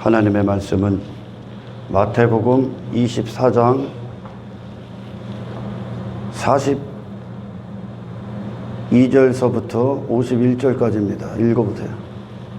하나님의 말씀은 마태복음 24장 42절서부터 51절까지입니다. 읽어보세요.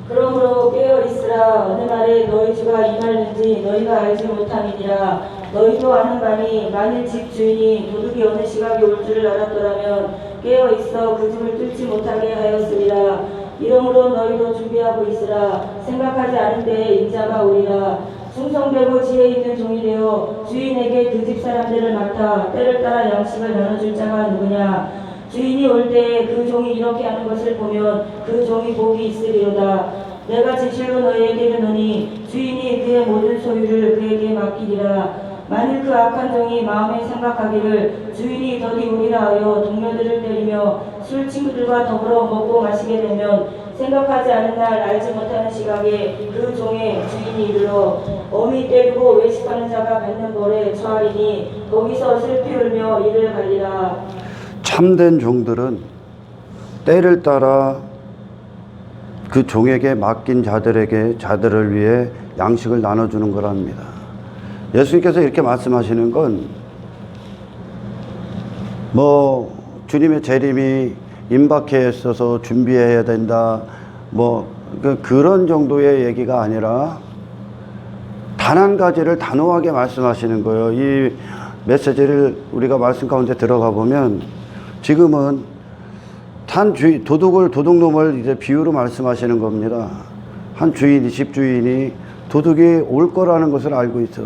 그러므로 깨어 있으라. 어느 날에 너희 주가 임하는지 너희가 알지 못함이니라. 너희도 아는 바니 만일 집 주인이 도둑이 어느 시각에 올 줄을 알았더라면 깨어 있어 그 집을 뚫지 못하게 하였으리라. 이러므로 너희도 준비하고 있으라. 생각하지 않은 때에 인자가 오리라. 충성되고 지혜 있는 종이 되어 주인에게 그 집 사람들을 맡아 때를 따라 양식을 나눠줄 자가 누구냐. 주인이 올 때에 그 종이 이렇게 하는 것을 보면 그 종이 복이 있으리로다. 내가 진실로 너희에게 이르노니 주인이 그의 모든 소유를 그에게 맡기리라. 만일 그 악한 종이 마음에 생각하기를 주인이 더디 오리라 하여 동료들을 때리며 술 친구들과 더불어 먹고 마시게 되면 생각하지 않은 날 알지 못하는 시각에 그 종의 주인이 이르러 어미 때리고 외식하는 자가 받는 벌에 처하리니 거기서 슬피 울며 이를 갈리라. 참된 종들은 때를 따라 그 종에게 맡긴 자들을 위해 양식을 나눠주는 거랍니다. 예수님께서 이렇게 말씀하시는 건 주님의 재림이 임박해 있어서 준비해야 된다 그런 정도의 얘기가 아니라 단 한 가지를 단호하게 말씀하시는 거예요. 이 메시지를 우리가 말씀 가운데 들어가 보면 지금은 도둑놈을 이제 비유로 말씀하시는 겁니다. 한 주인이, 집주인이 도둑이 올 거라는 것을 알고 있어.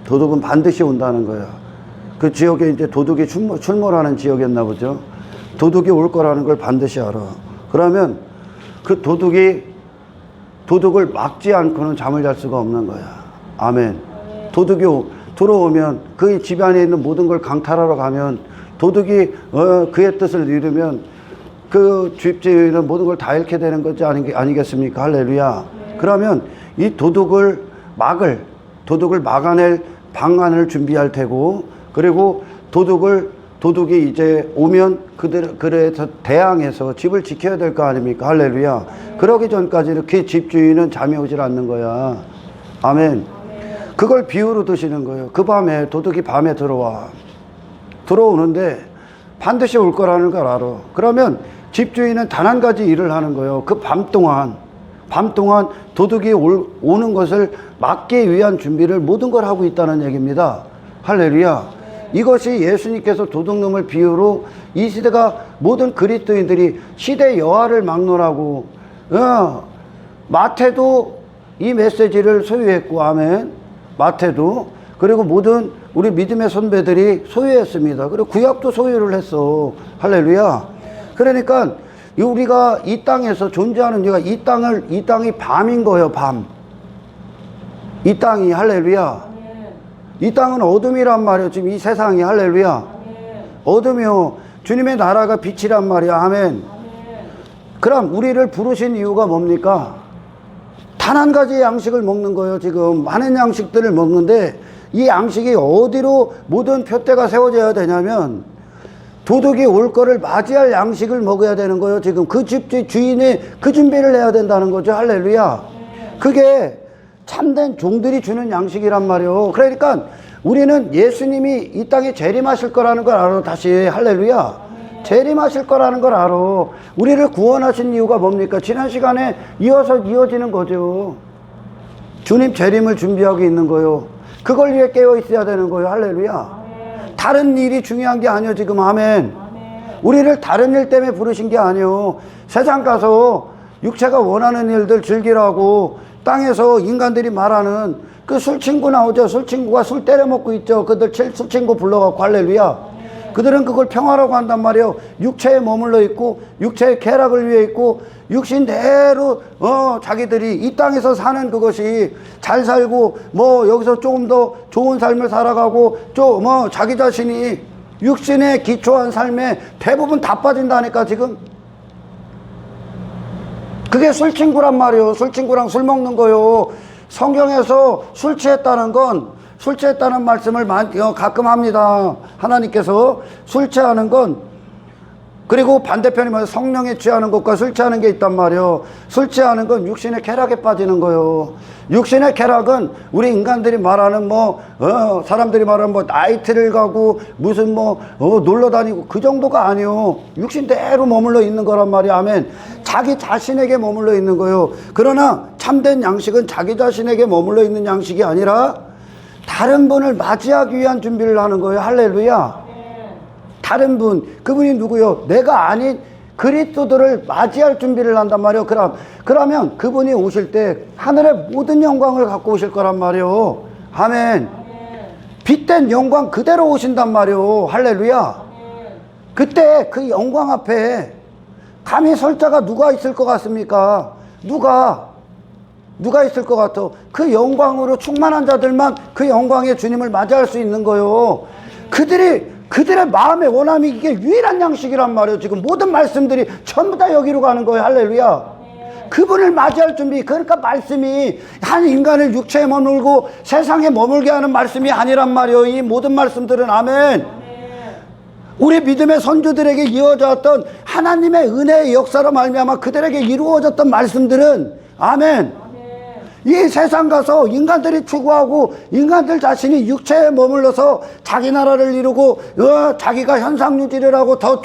도둑은 반드시 온다는 거야. 그 지역에 이제 도둑이 출몰하는 지역이었나 보죠. 도둑이 올 거라는 걸 반드시 알아. 그러면 그 도둑을 막지 않고는 잠을 잘 수가 없는 거야. 아멘. 도둑이 들어오면 그 집안에 있는 모든 걸 강탈하러 가면 도둑이 그의 뜻을 이루면 그 집주인은 모든 걸 다 잃게 되는 거지 아니겠습니까? 할렐루야. 그러면 이 도둑을 막아낼 방안을 준비할 테고, 그리고 도둑이 이제 오면 그래서 대항해서 집을 지켜야 될 거 아닙니까? 할렐루야. 그러기 전까지는 그 집주인은 잠이 오질 않는 거야. 아멘. 그걸 비유로 드시는 거예요. 그 밤에 도둑이 밤에 들어오는데 반드시 올 거라는 걸 알아. 그러면 집주인은 단 한 가지 일을 하는 거예요. 그 밤 동안 도둑이 오는 것을 막기 위한 준비를 모든 걸 하고 있다는 얘기입니다. 할렐루야. 이것이 예수님께서 도둑놈을 비유로 이 시대가 모든 그리스도인들이 시대 여하를 막론하고 마태도 이 메시지를 소유했고, 아멘. 마태도, 그리고 모든 우리 믿음의 선배들이 소유했습니다. 그리고 구약도 소유를 했어. 할렐루야. 그러니까 우리가 이 땅에서 존재하는 이유가 이 땅이 밤인 거예요. 밤. 이 땅이. 할렐루야. 이 땅은 어둠이란 말이에요. 지금 이 세상이. 할렐루야. 어둠이요. 주님의 나라가 빛이란 말이야. 아멘. 그럼 우리를 부르신 이유가 뭡니까? 단 한 가지의 양식을 먹는 거예요. 지금 많은 양식들을 먹는데 이 양식이 어디로 모든 표대가 세워져야 되냐면 도둑이 올 거를 맞이할 양식을 먹어야 되는 거예요. 지금 그 집주의 주인이 그 준비를 해야 된다는 거죠. 할렐루야. 그게 참된 종들이 주는 양식이란 말이에요. 그러니까 우리는 예수님이 이 땅에 재림하실 거라는 걸 알아. 다시 할렐루야. 재림하실 거라는 걸 알아. 우리를 구원하신 이유가 뭡니까? 지난 시간에 이어지는 거죠. 주님 재림을 준비하고 있는 거예요. 그걸 위해 깨어 있어야 되는 거예요. 할렐루야. 다른 일이 중요한 게 아니에요. 지금. 아멘. 우리를 다른 일 때문에 부르신 게 아니에요. 세상 가서 육체가 원하는 일들 즐기라고 땅에서 인간들이 말하는 그 술친구 나오죠. 술친구가 술 때려 먹고 있죠. 그들 술친구 불러갖고. 할렐루야. 그들은 그걸 평화라고 한단 말이에요. 육체에 머물러 있고 육체의 쾌락을 위해 있고 육신대로 자기들이 이 땅에서 사는 그것이 잘 살고 여기서 조금 더 좋은 삶을 살아가고 자기 자신이 육신에 기초한 삶에 대부분 다 빠진다니까. 지금 그게 술친구란 말이에요. 술친구랑 술 먹는 거요. 성경에서 술 취했다는 말씀을 가끔 합니다. 하나님께서 술 취하는 건 그리고 반대편이 뭐야? 성령에 취하는 것과 술 취하는 게 있단 말이요. 술 취하는 건 육신의 쾌락에 빠지는 거요. 육신의 쾌락은 우리 인간들이 말하는 사람들이 말하는 나이트를 가고 무슨 놀러 다니고 그 정도가 아니요. 육신대로 머물러 있는 거란 말이야. 아멘. 자기 자신에게 머물러 있는 거요. 그러나 참된 양식은 자기 자신에게 머물러 있는 양식이 아니라 다른 분을 맞이하기 위한 준비를 하는 거예요. 할렐루야. 다른 분, 그분이 누구요? 내가 아닌 그리스도들을 맞이할 준비를 한단 말이요. 그러면 그분이 오실 때 하늘의 모든 영광을 갖고 오실 거란 말이요. 아멘. 빛된 영광 그대로 오신단 말이요. 할렐루야. 그때 그 영광 앞에 감히 설 자가 누가 있을 것 같습니까? 누가 있을 것 같아? 그 영광으로 충만한 자들만 그 영광의 주님을 맞이할 수 있는 거요. 그들의 마음의 원함이 이게 유일한 양식이란 말이에요. 지금 모든 말씀들이 전부 다 여기로 가는 거예요. 할렐루야. 그분을 맞이할 준비. 그러니까 말씀이 한 인간을 육체에 머물고 세상에 머물게 하는 말씀이 아니란 말이에요. 이 모든 말씀들은. 아멘. 우리 믿음의 선조들에게 이어졌던 하나님의 은혜의 역사로 말미암아 그들에게 이루어졌던 말씀들은 아멘. 이 세상 가서 인간들이 추구하고 인간들 자신이 육체에 머물러서 자기 나라를 이루고 자기가 현상유지를 하고 더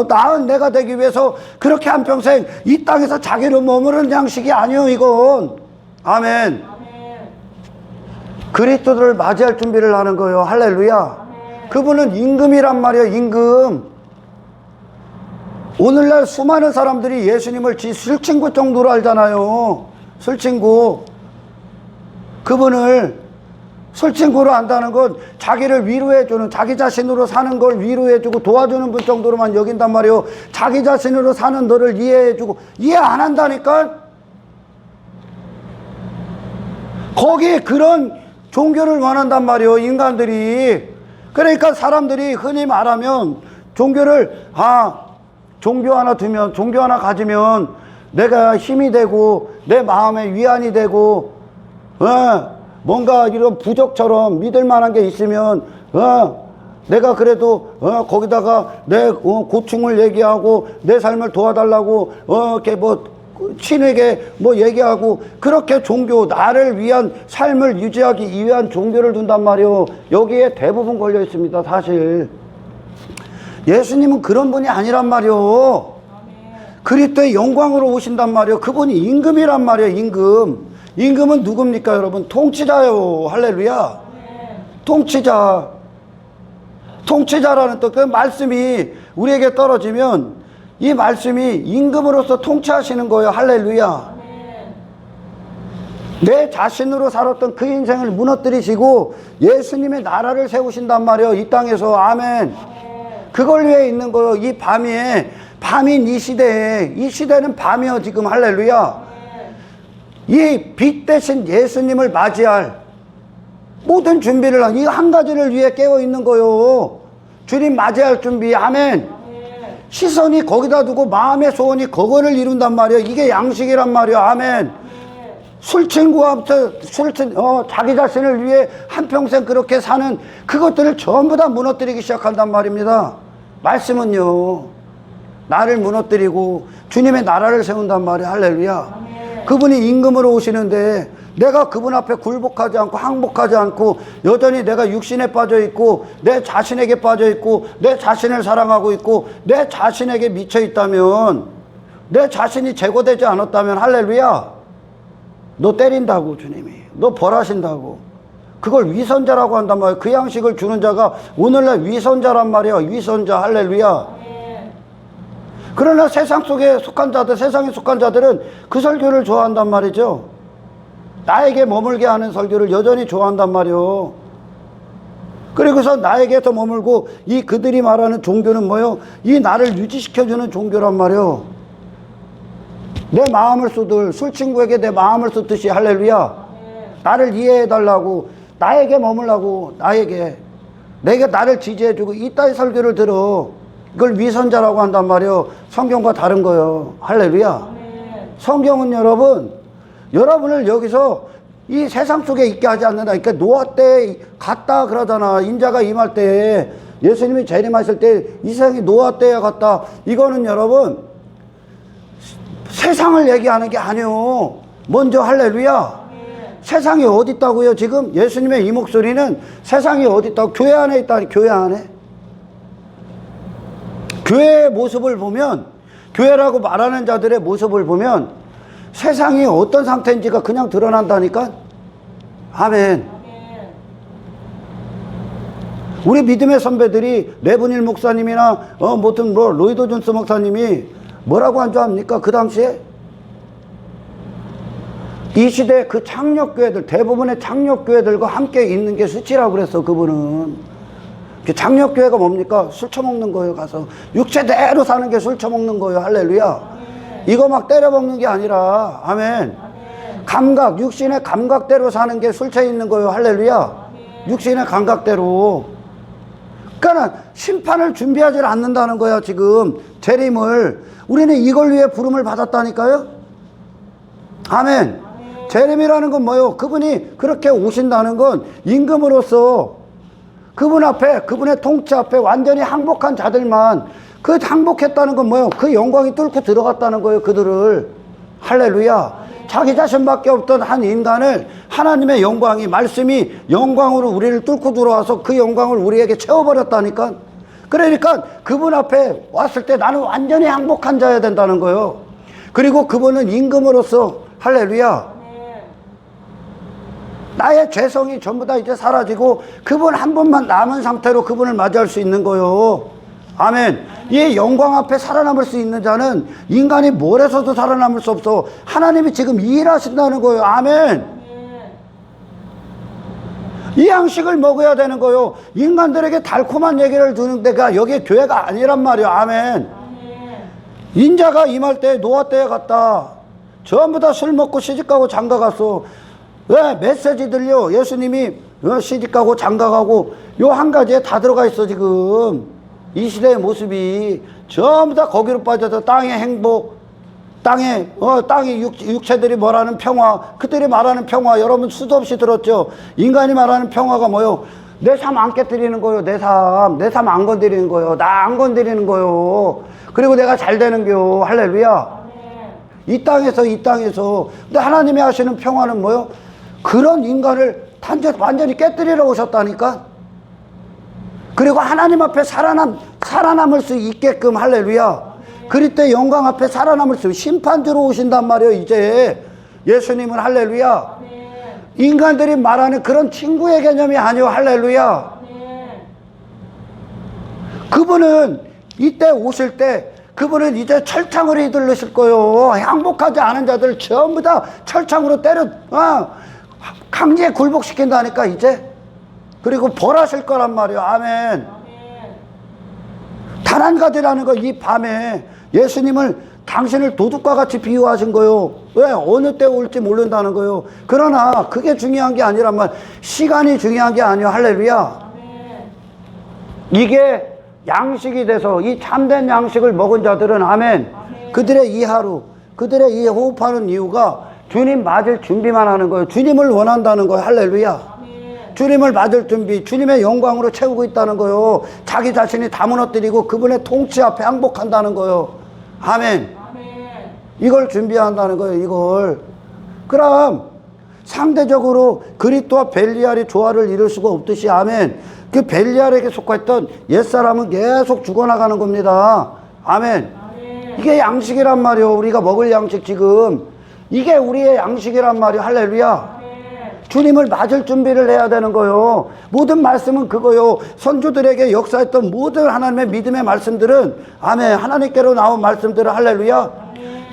나은 내가 되기 위해서 그렇게 한평생 이 땅에서 자기로 머무르는 양식이 아니요. 이건 아멘. 그리스도를 맞이할 준비를 하는 거예요. 할렐루야. 그분은 임금이란 말이에요. 임금. 오늘날 수많은 사람들이 예수님을 지 술친구 정도로 알잖아요. 술친구. 그분을 술친구로 안다는 건 자기를 위로해주는, 자기 자신으로 사는 걸 위로해주고 도와주는 분 정도로만 여긴단 말이에요. 자기 자신으로 사는 너를 이해해주고, 이해 안 한다니까? 거기에 그런 종교를 원한단 말이에요, 인간들이. 그러니까 사람들이 흔히 말하면 종교를, 종교 하나 두면, 종교 하나 가지면 내가 힘이 되고 내 마음에 위안이 되고 뭔가 이런 부적처럼 믿을 만한 게 있으면 내가 그래도 거기다가 내 고충을 얘기하고 내 삶을 도와달라고 이렇게 친에게 얘기하고 그렇게 종교, 나를 위한 삶을 유지하기 위한 종교를 둔단 말이에요. 여기에 대부분 걸려 있습니다. 사실 예수님은 그런 분이 아니란 말이에요. 그리스도의 영광으로 오신단 말이에요. 그분이 임금이란 말이에요. 임금은 누굽니까 여러분? 통치자요. 할렐루야. 통치자라는 또 그 말씀이 우리에게 떨어지면 이 말씀이 임금으로서 통치하시는 거예요. 할렐루야. 내 자신으로 살았던 그 인생을 무너뜨리시고 예수님의 나라를 세우신단 말이에요. 이 땅에서. 아멘. 그걸 위해 있는 거예요. 이 밤인 이 시대에, 이 시대는 밤이요 지금. 할렐루야. 이 빛 대신 예수님을 맞이할 모든 준비를 이 한 가지를 위해 깨어 있는 거요. 주님 맞이할 준비. 아멘. 시선이 거기다 두고 마음의 소원이 그거를 이룬단 말이에요. 이게 양식이란 말이에요. 아멘. 자기 자신을 위해 한평생 그렇게 사는 그것들을 전부 다 무너뜨리기 시작한단 말입니다. 말씀은요, 나를 무너뜨리고 주님의 나라를 세운단 말이에요. 할렐루야. 그분이 임금으로 오시는데 내가 그분 앞에 굴복하지 않고 항복하지 않고 여전히 내가 육신에 빠져 있고 내 자신에게 빠져 있고 내 자신을 사랑하고 있고 내 자신에게 미쳐 있다면, 내 자신이 제거되지 않았다면 할렐루야, 너 때린다고 주님이, 너 벌하신다고. 그걸 위선자라고 한단 말이에요. 그 양식을 주는 자가 오늘날 위선자란 말이에요. 위선자. 할렐루야. 그러나 세상 속에 속한 자들, 세상에 속한 자들은 그 설교를 좋아한단 말이죠. 나에게 머물게 하는 설교를 여전히 좋아한단 말이에요. 그리고서 나에게 더 머물고 이 그들이 말하는 종교는 뭐요? 이 나를 유지시켜주는 종교란 말이에요. 내 마음을 쏟을 술친구에게 내 마음을 쏟듯이. 할렐루야. 나를 이해해달라고, 나에게 머물라고, 내가 나를 지지해주고 이따위 설교를 들어. 이걸 위선자라고 한단 말이에요. 성경과 다른 거예요. 할렐루야. 성경은 여러분을 여기서 이 세상 속에 있게 하지 않는다. 그러니까 노아 때 갔다 그러잖아. 인자가 임할 때 예수님이 재림하실 때 이 세상이 노아 때와 같다. 이거는 여러분 세상을 얘기하는 게 아니요. 먼저 할렐루야. 세상이 어디 있다고요? 지금 예수님의 이 목소리는 세상이 어디 있다고? 교회 안에 있다니. 교회 안에. 교회의 모습을 보면, 교회라고 말하는 자들의 모습을 보면 세상이 어떤 상태인지가 그냥 드러난다니까. 아멘. 우리 믿음의 선배들이 레브닐 목사님이나 무슨 로이드 존스 목사님이 뭐라고 한 줄 압니까? 그 당시에 이 시대 그 창력교회들, 대부분의 창력교회들과 함께 있는 게 수치라고 그랬어. 그분은 창력교회가 뭡니까? 술 처먹는 거예요. 가서 육체대로 사는 게 술 처먹는 거예요. 할렐루야. 이거 막 때려먹는 게 아니라, 아멘, 감각, 육신의 감각대로 사는 게 술 취해 있는 거예요. 할렐루야. 육신의 감각대로. 그러니까 심판을 준비하지 않는다는 거야. 지금 재림을. 우리는 이걸 위해 부름을 받았다니까요. 아멘. 재림이라는 건 뭐요? 그분이 그렇게 오신다는 건 임금으로서 그분 앞에, 그분의 통치 앞에 완전히 항복한 자들만, 그 항복했다는 건 뭐요? 그 영광이 뚫고 들어갔다는 거예요. 그들을. 할렐루야. 자기 자신밖에 없던 한 인간을 하나님의 영광이, 말씀이 영광으로 우리를 뚫고 들어와서 그 영광을 우리에게 채워버렸다니까. 그러니까 그분 앞에 왔을 때 나는 완전히 항복한 자여야 된다는 거예요. 그리고 그분은 임금으로서, 할렐루야, 나의 죄성이 전부 다 이제 사라지고 그분 한 분만 남은 상태로 그분을 맞이할 수 있는 거예요. 아멘. 이 영광 앞에 살아남을 수 있는 자는 인간이 뭘 해서도 살아남을 수 없어. 하나님이 지금 일하신다는 거예요. 아멘. 이 양식을 먹어야 되는 거예요. 인간들에게 달콤한 얘기를 주는 데가 여기에 교회가 아니란 말이에요. 아멘. 인자가 임할 때 노아 때에 갔다. 전부 다 술 먹고 시집가고 장가갔어. 왜? 메시지들요. 예수님이 시집가고 장가가고 요 한 가지에 다 들어가 있어. 지금 이 시대의 모습이 전부 다 거기로 빠져서 땅의 행복, 땅의 육체들이 말하는 평화, 그들이 말하는 평화, 여러분 수도 없이 들었죠. 인간이 말하는 평화가 뭐요? 내 삶 안 깨뜨리는 거요. 내 삶 안 건드리는 거요. 나 안 건드리는 거요. 그리고 내가 잘 되는 거. 할렐루야. 이 땅에서. 근데 하나님이 하시는 평화는 뭐요? 그런 인간을 완전히 깨뜨리러 오셨다니까. 그리고 하나님 앞에 살아남을 수 있게끔, 할렐루야. 그리 때 영광 앞에 살아남을 수, 심판주로 오신단 말이에요. 이제 예수님은, 할렐루야, 인간들이 말하는 그런 친구의 개념이 아니요. 할렐루야. 그분은 이때 오실 때 그분은 이제 철창으로 휘둘르실 거예요. 항복하지 않은 자들 전부 다 철창으로 때려 강제에 굴복시킨다니까 이제. 그리고 벌하실 거란 말이에요. 아멘. 단 한 가지라는 거, 이 밤에 예수님을, 당신을 도둑과 같이 비유하신 거요. 왜? 어느 때 올지 모른다는 거요. 그러나 그게 중요한 게 아니란 말, 시간이 중요한 게 아니에요. 할렐루야. 이게 양식이 돼서 이 참된 양식을 먹은 자들은, 아멘, 그들의 이 하루, 그들의 이 호흡하는 이유가 주님 맞을 준비만 하는 거예요. 주님을 원한다는 거예요. 할렐루야. 주님을 맞을 준비, 주님의 영광으로 채우고 있다는 거예요. 자기 자신이 다 무너뜨리고 그분의 통치 앞에 항복한다는 거예요. 아멘. 이걸 준비한다는 거예요. 이걸. 그럼 상대적으로 그리스도와 벨리알이 조화를 이룰 수가 없듯이, 아멘, 그 벨리알에게 속했던 옛사람은 계속 죽어나가는 겁니다. 아멘. 이게 양식이란 말이에요. 우리가 먹을 양식, 지금 이게 우리의 양식이란 말이에요. 할렐루야. 주님을 맞을 준비를 해야 되는 거요. 모든 말씀은 그거요. 선조들에게 역사했던 모든 하나님의 믿음의 말씀들은, 아멘, 하나님께로 나온 말씀들은, 할렐루야,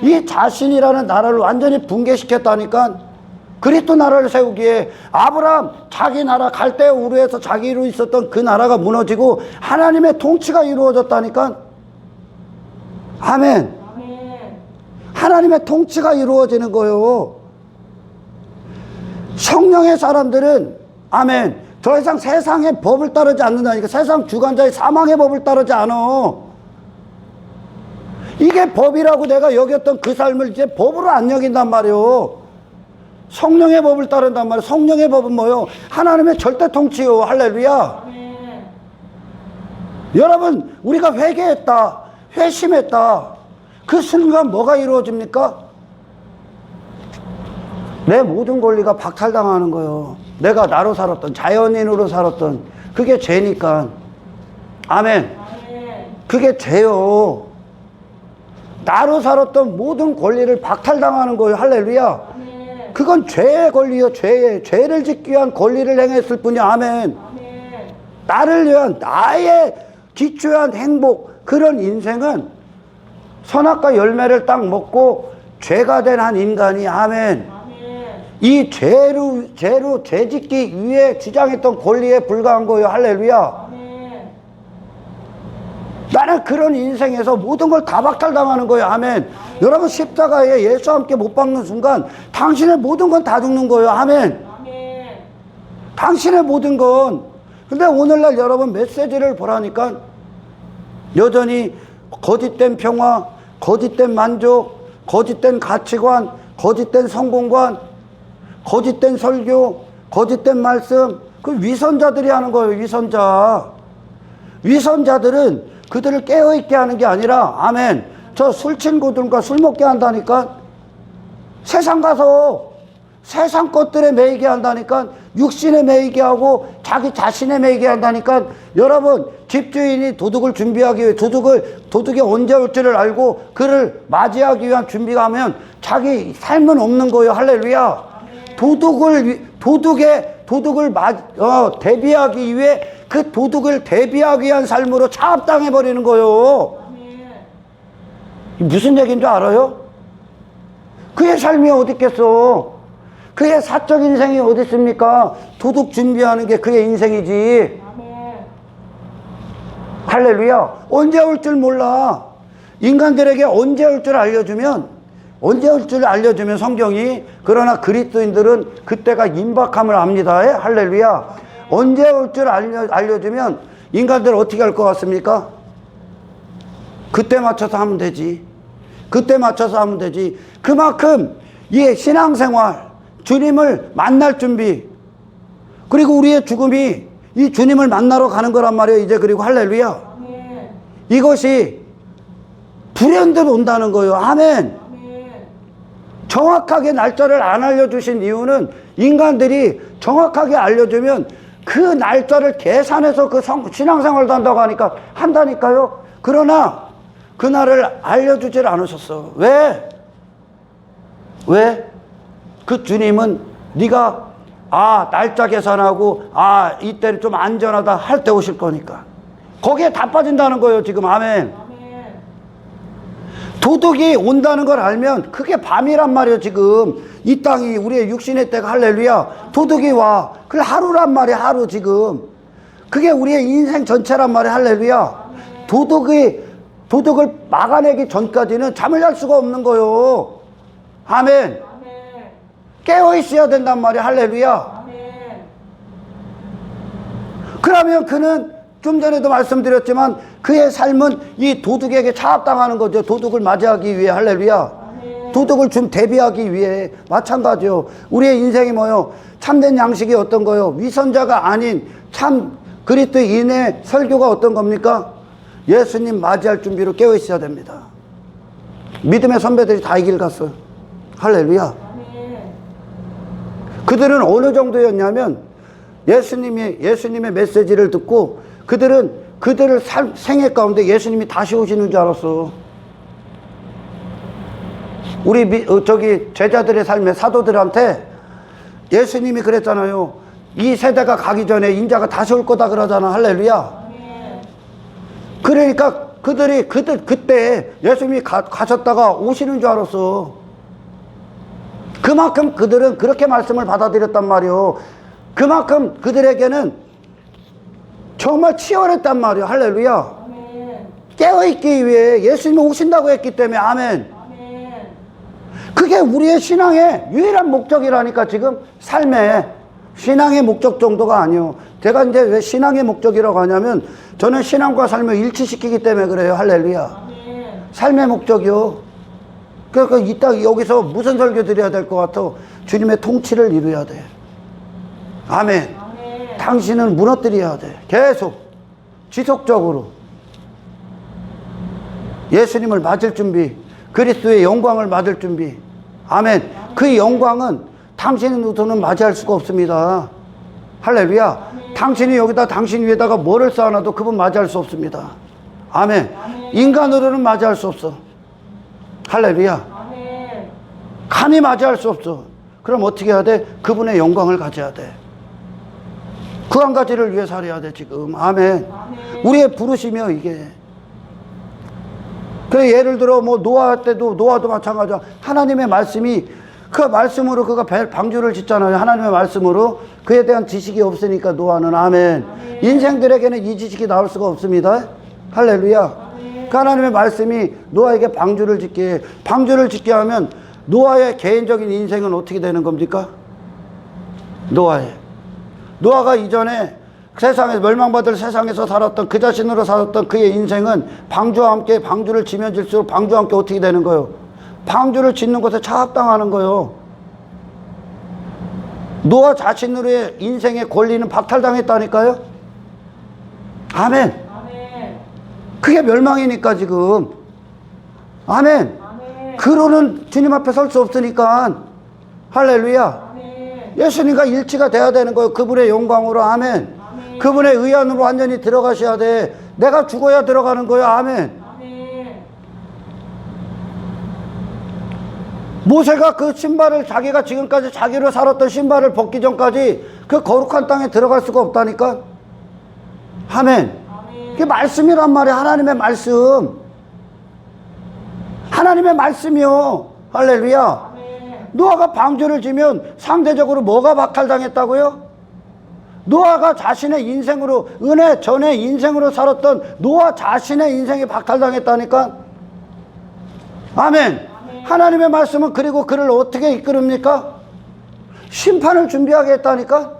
이 자신이라는 나라를 완전히 붕괴시켰다니까. 그리스도 나라를 세우기에 아브라함 자기 나라 갈대 우르에서 자기로 있었던 그 나라가 무너지고 하나님의 통치가 이루어졌다니까. 아멘. 하나님의 통치가 이루어지는 거요. 성령의 사람들은, 아멘, 더 이상 세상의 법을 따르지 않는다니까. 세상 주관자의 사망의 법을 따르지 않아. 이게 법이라고 내가 여겼던 그 삶을 이제 법으로 안 여긴단 말이에요. 성령의 법을 따른단 말이에요. 성령의 법은 뭐요? 하나님의 절대 통치요. 할렐루야. 여러분, 우리가 회개했다, 회심했다. 그 순간 뭐가 이루어집니까? 내 모든 권리가 박탈당하는 거예요. 내가 나로 살았던, 자연인으로 살았던, 그게 죄니까. 아멘. 그게 죄요. 나로 살았던 모든 권리를 박탈당하는 거예요. 할렐루야. 그건 죄의 권리요. 죄를 짓기 위한 권리를 행했을 뿐이야. 아멘. 나를 위한, 나의 기초한 행복, 그런 인생은 선악과 열매를 딱 먹고 죄가 된 한 인간이, 아멘, 이 죄로 죄 짓기 위해 주장했던 권리에 불과한 거예요. 할렐루야. 나는 그런 인생에서 모든 걸 다 박탈당하는 거예요. 아멘. 여러분, 십자가에 예수와 함께 못 박는 순간 당신의 모든 건 다 죽는 거예요. 아멘. 당신의 모든 건. 근데 오늘날 여러분 메시지를 보라니까 여전히 거짓된 평화, 거짓된 만족, 거짓된 가치관, 거짓된 성공관, 거짓된 설교, 거짓된 말씀, 그 위선자들이 하는 거예요. 위선자들은 그들을 깨어있게 하는 게 아니라, 아멘, 저 술 친구들과 술 먹게 한다니까. 세상 가서 세상 것들에 매이게 한다니까. 육신에 매이게 하고 자기 자신에 매이게 한다니까. 여러분, 집주인이 도둑을 준비하기 위해 도둑이 언제 올 줄을 알고 그를 맞이하기 위한 준비가 하면 자기 삶은 없는 거예요. 할렐루야. 도둑을 대비하기 위해 그 도둑을 대비하기 위한 삶으로 차압당해 버리는 거예요. 무슨 얘기인 줄 알아요? 그의 삶이 어디 있겠어? 그의 사적 인생이 어디 있습니까? 도둑 준비하는 게 그의 인생이지. 할렐루야. 언제 올 줄 몰라. 인간들에게 언제 올 줄 알려주면 성경이, 그러나 그리스도인들은 그때가 임박함을 압니다. 할렐루야. 언제 올 줄 알려주면 인간들 어떻게 할 것 같습니까? 그때 맞춰서 하면 되지. 그만큼 이 신앙생활, 주님을 만날 준비, 그리고 우리의 죽음이 이 주님을 만나러 가는 거란 말이에요. 이제. 그리고 할렐루야. 이것이 불현듯 온다는 거예요. 아멘. 정확하게 날짜를 안 알려주신 이유는 인간들이 정확하게 알려주면 그 날짜를 계산해서 그 신앙생활도 한다니까요. 그러나 그날을 알려주질 않으셨어. 왜? 그 주님은 네가 날짜 계산하고 이때는 좀 안전하다 할 때 오실 거니까. 거기에 다 빠진다는 거예요. 지금. 아멘. 도둑이 온다는 걸 알면 그게 밤이란 말이에요. 지금 이 땅이 우리의 육신의 때가. 할렐루야. 도둑이 와. 그게 하루란 말이야. 하루. 지금 그게 우리의 인생 전체란 말이야. 할렐루야. 도둑을 막아내기 전까지는 잠을 잘 수가 없는 거예요. 아멘. 깨어 있어야 된단 말이야. 할렐루야. 그러면 그는 좀 전에도 말씀드렸지만 그의 삶은 이 도둑에게 차압당하는 거죠. 도둑을 맞이하기 위해. 할렐루야. 도둑을 좀 대비하기 위해. 마찬가지요. 우리의 인생이 뭐요? 참된 양식이 어떤 거요? 위선자가 아닌 참 그리스도인의 설교가 어떤 겁니까? 예수님 맞이할 준비로 깨어 있어야 됩니다. 믿음의 선배들이 다 이 길 갔어요. 할렐루야. 그들은 어느 정도였냐면 예수님의 메시지를 듣고 그들을 생애 가운데 예수님이 다시 오시는 줄 알았어. 우리 제자들의 삶의 사도들한테 예수님이 그랬잖아요. 이 세대가 가기 전에 인자가 다시 올 거다 그러잖아. 할렐루야. 그러니까 그때 예수님이 가셨다가 오시는 줄 알았어. 그만큼 그들은 그렇게 말씀을 받아들였단 말이요. 그만큼 그들에게는 정말 치열했단 말이에요. 할렐루야. 깨어있기 위해 예수님이 오신다고 했기 때문에. 아멘. 그게 우리의 신앙의 유일한 목적이라니까. 지금 삶의 신앙의 목적 정도가 아니요. 제가 이제 왜 신앙의 목적이라고 하냐면 저는 신앙과 삶을 일치시키기 때문에 그래요. 할렐루야. 삶의 목적이요. 그러니까 이따 여기서 무슨 설교 드려야 될 것 같아? 주님의 통치를 이루어야 돼. 아멘. 당신은 무너뜨려야 돼. 계속 지속적으로. 예수님을 맞을 준비, 그리스도의 영광을 맞을 준비. 아멘. 그 영광은 당신으로는 맞이할 수가 없습니다. 할렐루야. 당신이 여기다 당신 위에다가 뭐를 쌓아놔도 그분 맞이할 수 없습니다. 아멘. 인간으로는 맞이할 수 없어. 할렐루야. 감히 맞이할 수 없어. 그럼 어떻게 해야 돼? 그분의 영광을 가져야 돼. 그 한 가지를 위해 살아야 돼 지금. 아멘. 우리의 부르심이요 이게. 그래 예를 들어 뭐 노아 때도 노아도 마찬가지야. 하나님의 말씀이 그 말씀으로 그가 방주를 짓잖아요. 하나님의 말씀으로. 그에 대한 지식이 없으니까 노아는. 아멘. 인생들에게는 이 지식이 나올 수가 없습니다. 할렐루야. 그 하나님의 말씀이 노아에게 방주를 짓게 하면 노아의 개인적인 인생은 어떻게 되는 겁니까? 노아가 이전에 세상에 멸망받을 세상에서 살았던 그 자신으로 살았던 그의 인생은 방주와 함께 방주를 지면 질수록 방주와 함께 어떻게 되는 거예요? 방주를 짓는 곳에 차압당하는 거예요. 노아 자신으로의 인생의 권리는 박탈당했다니까요. 아멘. 그게 멸망이니까 지금. 아멘. 그로는 주님 앞에 설 수 없으니까. 할렐루야. 예수님과 일치가 돼야 되는 거예요. 그분의 영광으로. 아멘. 그분의 의 안으로 완전히 들어가셔야 돼. 내가 죽어야 들어가는 거예요. 아멘. 모세가 그 신발을 자기가 지금까지 자기로 살았던 신발을 벗기 전까지 그 거룩한 땅에 들어갈 수가 없다니까. 아멘. 그게 말씀이란 말이야. 하나님의 말씀. 하나님의 말씀이요. 할렐루야. 노아가 방주를 지면 상대적으로 뭐가 박탈당했다고요? 노아가 자신의 인생으로 은혜 전에 인생으로 살았던 노아 자신의 인생이 박탈당했다니까. 아멘. 하나님의 말씀은 그리고 그를 어떻게 이끌습니까? 심판을 준비하게 했다니까.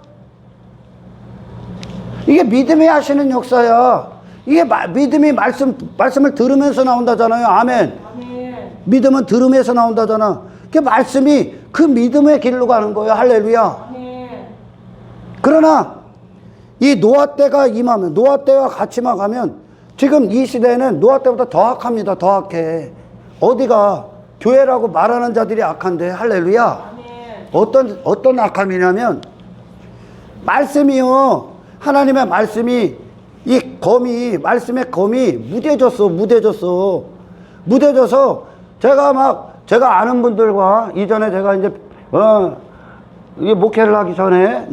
이게 믿음이 하시는 역사야. 이게 믿음이 말씀을 들으면서 나온다잖아요. 아멘. 믿음은 들으면서 나온다잖아. 그 말씀이 그 믿음의 길로 가는 거예요. 할렐루야. 그러나 이 노아 때가 임하면, 노아 때와 같이만 가면 지금 이 시대에는 노아 때보다 더 악합니다. 더 악해. 어디가 교회라고 말하는 자들이 악한데. 할렐루야. 어떤 악함이냐면 말씀이요. 하나님의 말씀이 말씀의 검이 무뎌져서 제가 아는 분들과 이전에 제가 이제 이게 목회를 하기 전에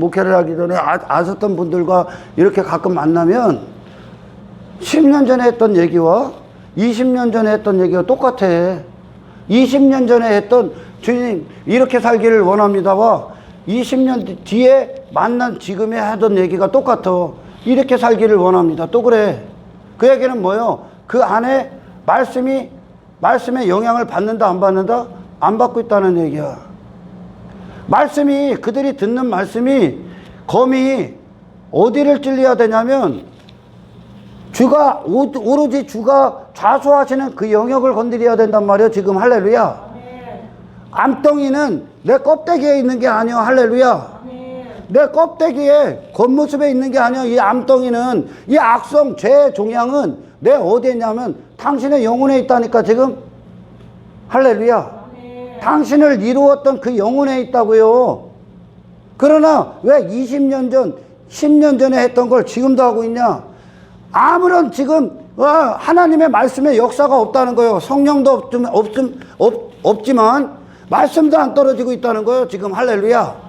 아셨던 분들과 이렇게 가끔 만나면 10년 전에 했던 얘기와 20년 전에 했던 얘기가 똑같아. 20년 전에 했던 주님 이렇게 살기를 원합니다와 20년 뒤에 만난 지금에 하던 얘기가 똑같아. 이렇게 살기를 원합니다. 또 그래. 그 얘기는 뭐예요? 그 안에 말씀의 영향을 받는다 안 받는다? 안 받고 있다는 얘기야. 말씀이 그들이 듣는 말씀이 검이 어디를 찔려야 되냐면 오로지 주가 좌수하시는 그 영역을 건드려야 된단 말이에요. 지금. 할렐루야. 암덩이는 내 껍데기에 있는 게 아니요. 할렐루야. 내 껍데기에 겉모습에 있는 게 아니요. 이 암덩이는 이 악성 죄의 종양은 내 어디에 있냐면 당신의 영혼에 있다니까 지금. 할렐루야. 당신을 이루었던 그 영혼에 있다고요. 그러나 왜 20년 전 10년 전에 했던 걸 지금도 하고 있냐? 아무런 지금 하나님의 말씀의 역사가 없다는 거예요. 성령도 없지만 말씀도 안 떨어지고 있다는 거예요. 지금. 할렐루야.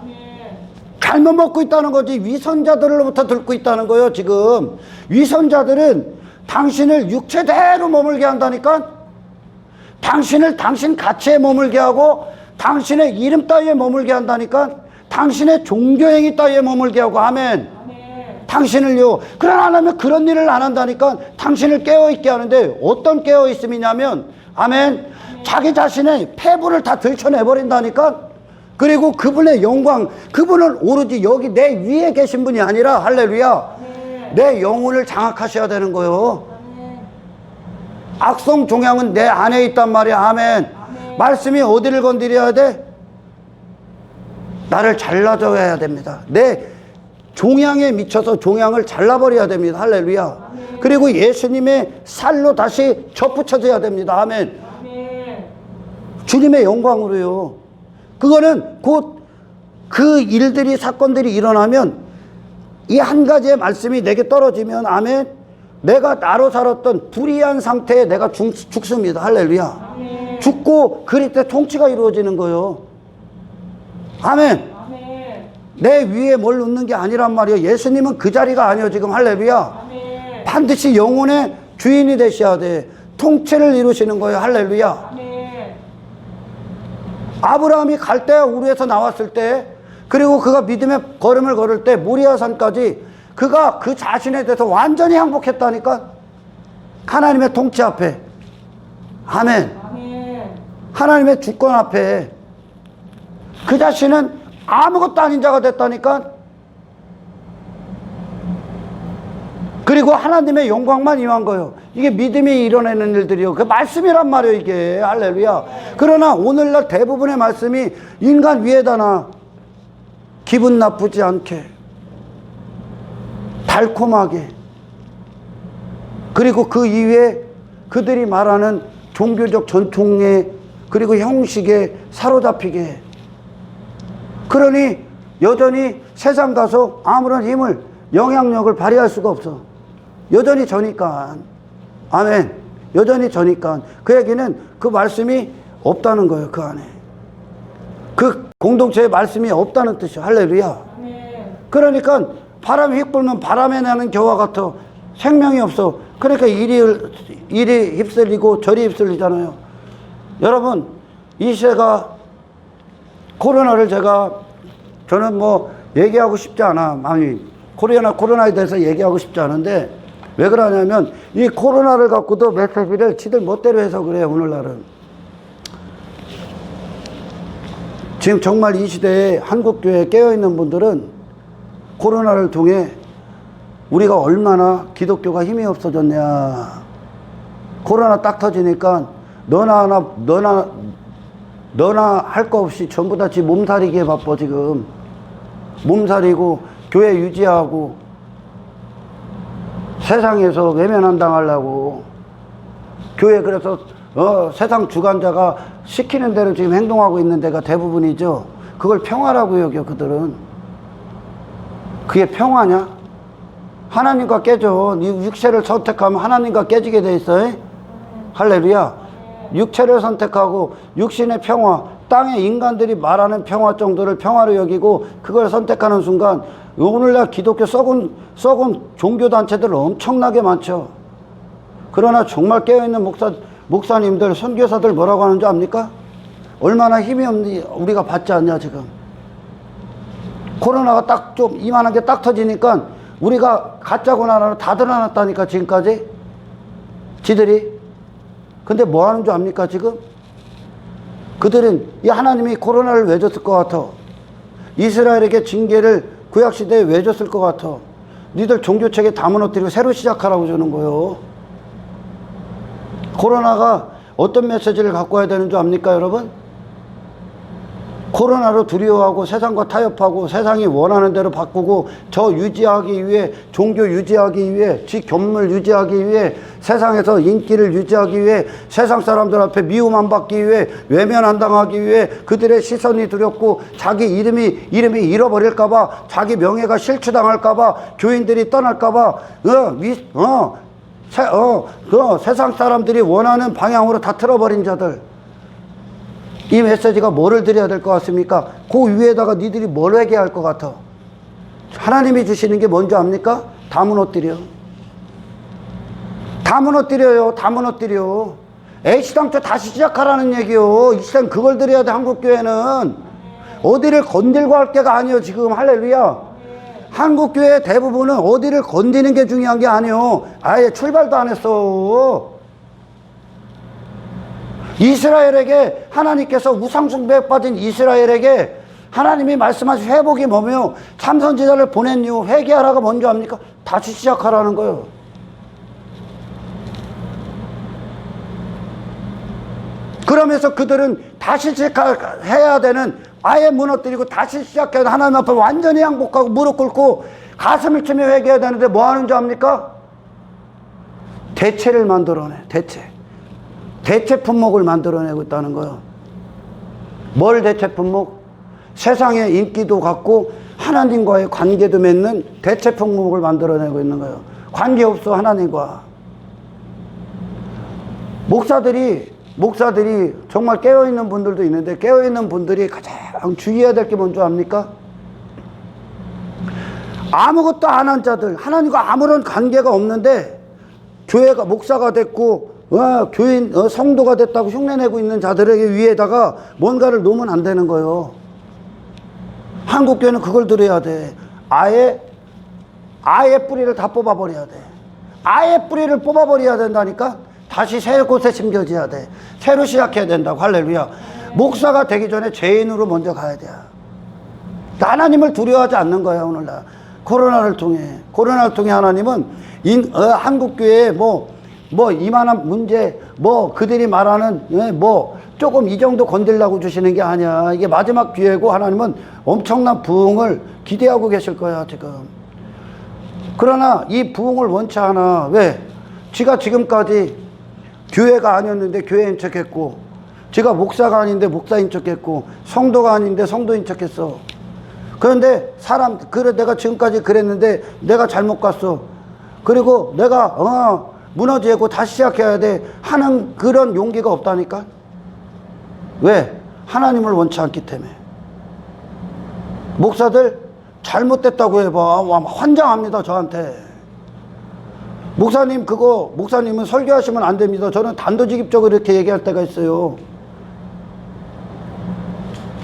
잘못 먹고 있다는 거지. 위선자들로부터 듣고 있다는 거예요. 지금. 위선자들은 당신을 육체대로 머물게 한다니까. 당신을 당신 가치에 머물게 하고 당신의 이름 따위에 머물게 한다니까. 당신의 종교행위 따위에 머물게 하고. 아멘. 당신을요. 그러나 하나면 그런 일을 안 한다니까. 당신을 깨어있게 하는데 어떤 깨어있음이냐면 아멘. 자기 자신의 폐부를 다 들춰내버린다니까. 그리고 그분의 영광, 그분은 오로지 여기 내 위에 계신 분이 아니라 할렐루야. 내 영혼을 장악하셔야 되는 거예요. 악성 종양은 내 안에 있단 말이야. 아멘. 말씀이 어디를 건드려야 돼? 나를 잘라줘야 됩니다. 내 종양에 미쳐서 종양을 잘라버려야 됩니다. 할렐루야. 그리고 예수님의 살로 다시 접붙여져야 됩니다. 아멘. 아멘. 주님의 영광으로요. 그거는 곧 그 일들이, 사건들이 일어나면 이 한 가지의 말씀이 내게 떨어지면, 아멘, 내가 나로 살았던 불의한 상태에 내가 죽습니다. 할렐루야. 아멘. 죽고 그리스도의 통치가 이루어지는 거예요. 아멘. 아멘. 내 위에 뭘 놓는 게 아니란 말이에요. 예수님은 그 자리가 아니에요 지금. 할렐루야. 아멘. 반드시 영혼의 주인이 되셔야 돼. 통치를 이루시는 거예요. 할렐루야. 아멘. 아브라함이 갈대아 우르에서 나왔을 때, 그리고 그가 믿음의 걸음을 걸을 때 모리아산까지 그가 그 자신에 대해서 완전히 항복했다니까. 하나님의 통치 앞에. 아멘. 아멘. 하나님의 주권 앞에 그 자신은 아무것도 아닌 자가 됐다니까. 그리고 하나님의 영광만 임한 거예요. 이게 믿음이 이뤄내는 일들이요. 그 말씀이란 말이에요 이게. 할렐루야. 그러나 오늘날 대부분의 말씀이 인간 위에다 놔. 기분 나쁘지 않게, 달콤하게, 그리고 그 이후에 그들이 말하는 종교적 전통에, 그리고 형식에 사로잡히게. 그러니 여전히 세상 가서 아무런 힘을, 영향력을 발휘할 수가 없어. 여전히 저니까. 아멘. 여전히 저니까. 그 얘기는 그 말씀이 없다는 거예요. 그 안에 그 공동체의 말씀이 없다는 뜻이야. 할렐루야. 아멘. 그러니까 바람이 휙 불면 바람에 나는 겨와 같아. 생명이 없어. 그러니까 이리 휩쓸리고 저리 휩쓸리잖아요. 여러분, 이 시대가, 코로나를 저는 뭐 얘기하고 싶지 않아. 많이 코로나에 대해서 얘기하고 싶지 않은데, 왜 그러냐면 이 코로나를 갖고도 메시지를 지들 멋대로 해서 그래요. 오늘날은 지금 정말 이 시대에 한국교회에 깨어있는 분들은 코로나를 통해 우리가 얼마나 기독교가 힘이 없어졌냐. 코로나 딱 터지니까 너나 할 거 없이 전부 다 지 몸살이기에 바빠 지금. 몸살이고 교회 유지하고 세상에서 외면 안 당하려고. 교회 그래서 세상 주관자가 시키는 대로 지금 행동하고 있는 데가 대부분이죠. 그걸 평화라고 여겨 그들은. 그게 평화냐? 하나님과 깨져. 육체를 선택하면 하나님과 깨지게 돼 있어. 할렐루야. 육체를 선택하고 육신의 평화, 땅의 인간들이 말하는 평화 정도를 평화로 여기고 그걸 선택하는 순간 오늘날 기독교 썩은 종교단체들 엄청나게 많죠. 그러나 정말 깨어있는 목사님들, 선교사들 뭐라고 하는 줄 압니까? 얼마나 힘이 없니 우리가 받지 않냐 지금. 코로나가 딱 좀 이만한 게 딱 터지니까 우리가 가짜 고난으로 다 드러났다니까 지금까지 지들이. 근데 뭐 하는 줄 압니까 지금? 그들은 이 하나님이 코로나를 왜 줬을 것 같아? 이스라엘에게 징계를 구약시대에 왜 줬을 것 같아? 니들 종교책에 다 무너뜨리고 새로 시작하라고 주는 거예요. 코로나가 어떤 메시지를 갖고 와야 되는 줄 압니까 여러분? 코로나로 두려워하고 세상과 타협하고 세상이 원하는 대로 바꾸고 저 유지하기 위해, 종교 유지하기 위해, 지 견물 유지하기 위해, 세상에서 인기를 유지하기 위해, 세상 사람들 앞에 미움 안 받기 위해, 외면 안 당하기 위해, 그들의 시선이 두렵고 자기 이름이 잃어버릴까봐, 자기 명예가 실추당할까봐, 교인들이 떠날까봐, 세상 사람들이 원하는 방향으로 다 틀어버린 자들. 이 메시지가 뭐를 드려야 될 것 같습니까? 그 위에다가 니들이 뭘 회개할 것 같아? 하나님이 주시는 게 뭔지 압니까? 다 무너뜨려. 다 무너뜨려요. 다 무너뜨려. A시당초 다시 시작하라는 얘기요. 이 시간 그걸 드려야 돼. 한국교회는 어디를 건들고 할 게가 아니에요 지금. 할렐루야. 한국교회 대부분은 어디를 건드리는 게 중요한 게 아니에요. 아예 출발도 안 했어. 이스라엘에게 하나님께서 우상숭배에 빠진 이스라엘에게 하나님이 말씀하신 회복이 뭐며 참선지자를 보낸 이후 회개하라가 뭔지 압니까? 다시 시작하라는 거예요. 그러면서 그들은 다시 시작해야 되는, 아예 무너뜨리고 다시 시작해야 되는, 하나님 앞에 완전히 항복하고 무릎 꿇고 가슴을 치며 회개해야 되는데 뭐 하는 줄 압니까? 대체를 만들어내. 대체 품목을 만들어내고 있다는 거예요. 뭘 대체 품목? 세상에 인기도 갖고 하나님과의 관계도 맺는 대체 품목을 만들어내고 있는 거예요. 관계없어 하나님과. 목사들이 정말 깨어있는 분들도 있는데, 깨어있는 분들이 가장 주의해야 될 게 뭔지 압니까? 아무것도 안 한 자들, 하나님과 아무런 관계가 없는데 교회가 목사가 됐고 교인 성도가 됐다고 흉내내고 있는 자들에게 위에다가 뭔가를 놓으면 안 되는 거예요. 한국교회는 그걸 들어야 돼. 아예 뿌리를 다 뽑아버려야 돼. 아예 뿌리를 뽑아버려야 된다니까. 다시 새 곳에 심겨져야 돼. 새로 시작해야 된다고. 할렐루야. 목사가 되기 전에 죄인으로 먼저 가야 돼. 하나님을 두려워하지 않는 거야 오늘날. 코로나를 통해 하나님은 한국교회에 이만한 문제 그들이 말하는 조금 이 정도 건들려고 주시는 게 아니야. 이게 마지막 기회고 하나님은 엄청난 부흥을 기대하고 계실 거야 지금. 그러나 이 부흥을 원치 않아. 왜? 지가 지금까지 교회가 아니었는데 교회인 척했고, 지가 목사가 아닌데 목사인 척했고, 성도가 아닌데 성도인 척했어. 그런데 그래 내가 지금까지 그랬는데 내가 잘못 갔어. 그리고 내가 무너지고 다시 시작해야 돼 하는 그런 용기가 없다니까. 왜? 하나님을 원치 않기 때문에. 목사들 잘못됐다고 해봐. 환장합니다 저한테. 목사님은 설교하시면 안 됩니다. 저는 단도직입적으로 이렇게 얘기할 때가 있어요.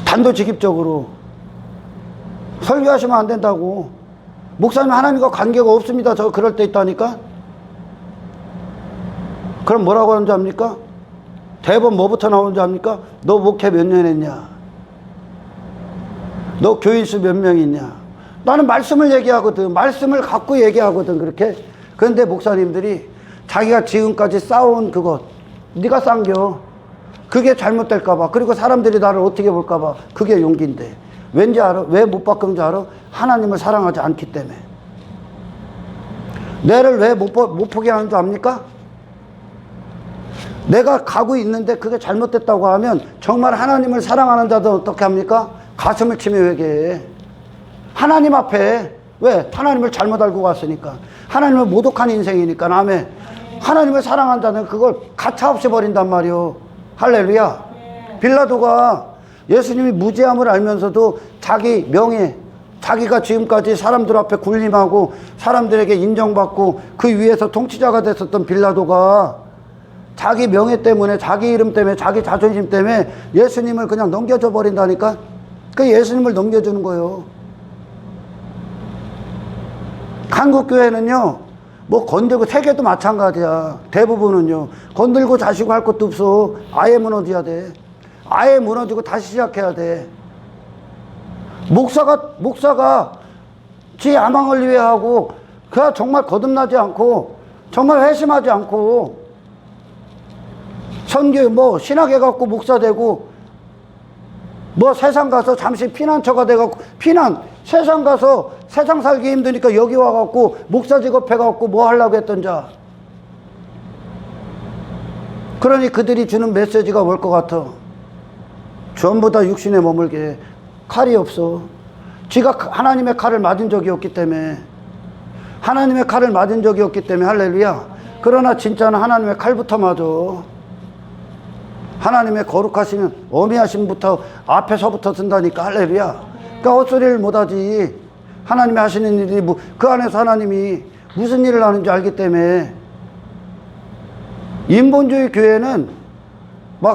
단도직입적으로. 설교하시면 안 된다고. 목사님 하나님과 관계가 없습니다. 저 그럴 때 있다니까. 그럼 뭐라고 하는지 압니까? 대본 뭐부터 나오는지 압니까? 너 목회 몇 년 했냐? 너 교인수 몇 명 있냐? 나는 말씀을 얘기하거든. 말씀을 갖고 얘기하거든 그렇게. 그런데 목사님들이 자기가 지금까지 쌓아온 그것, 네가 쌓겨. 그게 잘못될까봐. 그리고 사람들이 나를 어떻게 볼까봐. 그게 용기인데. 왠지 알아? 왜 못 바꾼지 알아? 하나님을 사랑하지 않기 때문에. 내를 왜 못 포기하는 줄 압니까? 내가 가고 있는데 그게 잘못됐다고 하면 정말 하나님을 사랑하는 자들 어떻게 합니까? 가슴을 치며 회개해. 하나님 앞에. 왜? 하나님을 잘못 알고 갔으니까. 하나님을 모독한 인생이니까. 남의 하나님을 사랑한 자는 그걸 가차없이 버린단 말이요. 할렐루야. 빌라도가 예수님이 무죄함을 알면서도 자기 명예, 자기가 지금까지 사람들 앞에 군림하고 사람들에게 인정받고 그 위에서 통치자가 됐었던 빌라도가 자기 명예 때문에, 자기 이름 때문에, 자기 자존심 때문에 예수님을 그냥 넘겨줘 버린다니까. 그 예수님을 넘겨주는 거예요. 한국교회는요, 건들고, 세계도 마찬가지야. 대부분은요, 건들고 자시고 할 것도 없어. 아예 무너져야 돼. 아예 무너지고 다시 시작해야 돼. 목사가 지 야망을 위해 하고, 그야 정말 거듭나지 않고, 정말 회심하지 않고, 선교, 신학해 갖고 목사 되고, 세상 가서 잠시 피난처가 돼갖고, 세상 가서 세상 살기 힘드니까 여기 와갖고 목사 직업 해갖고 뭐 하려고 했던 자. 그러니 그들이 주는 메시지가 뭘 것 같아? 전부 다 육신에 머물게. 칼이 없어. 지가 하나님의 칼을 맞은 적이 없기 때문에. 하나님의 칼을 맞은 적이 없기 때문에. 할렐루야. 그러나 진짜는 하나님의 칼부터 맞아. 하나님의 거룩하신 어미하심부터 앞에서부터 쓴다니까. 할렐루야. 그러니까 헛소리를 못하지. 하나님이 하시는 일이 그 안에서 하나님이 무슨 일을 하는지 알기 때문에. 인본주의 교회는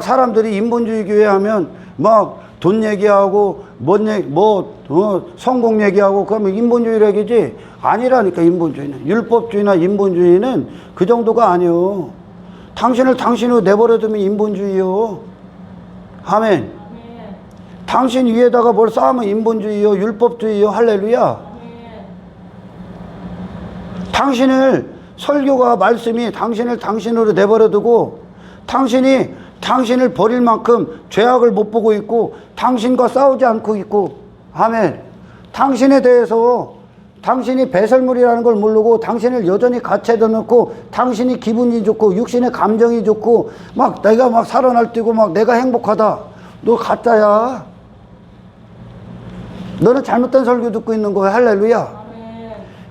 사람들이 인본주의 교회 하면 돈 얘기하고 성공 얘기하고 그러면 인본주의 얘기지. 아니라니까. 인본주의는, 율법주의나 인본주의는 그 정도가 아니요. 당신을 당신으로 내버려두면 인본주의요. 아멘. 당신 위에다가 뭘 쌓으면 인본주의요, 율법주의요. 할렐루야. 당신을, 설교가, 말씀이 당신을 당신으로 내버려두고 당신을 버릴 만큼 죄악을 못 보고 있고 당신과 싸우지 않고 있고. 아멘. 당신에 대해서 당신이 배설물이라는 걸 모르고 당신을 여전히 갇혀다 놓고 당신이 기분이 좋고 육신의 감정이 좋고 막 내가 막 살아날 뛰고 막 내가 행복하다. 너 가짜야. 너는 잘못된 설교 듣고 있는 거야. 할렐루야.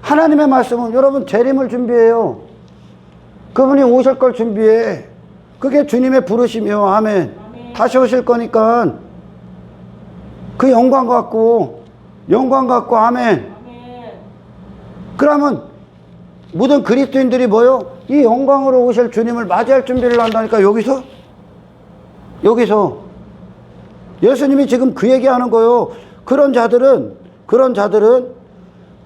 하나님의 말씀은 여러분 재림을 준비해요. 그분이 오실 걸 준비해. 그게 주님의 부르심이요. 아멘. 다시 오실 거니까 그 영광 갖고 아멘. 그러면 모든 그리스도인들이 뭐요? 이 영광으로 오실 주님을 맞이할 준비를 한다니까. 여기서 예수님이 지금 그 얘기하는 거요. 그런 자들은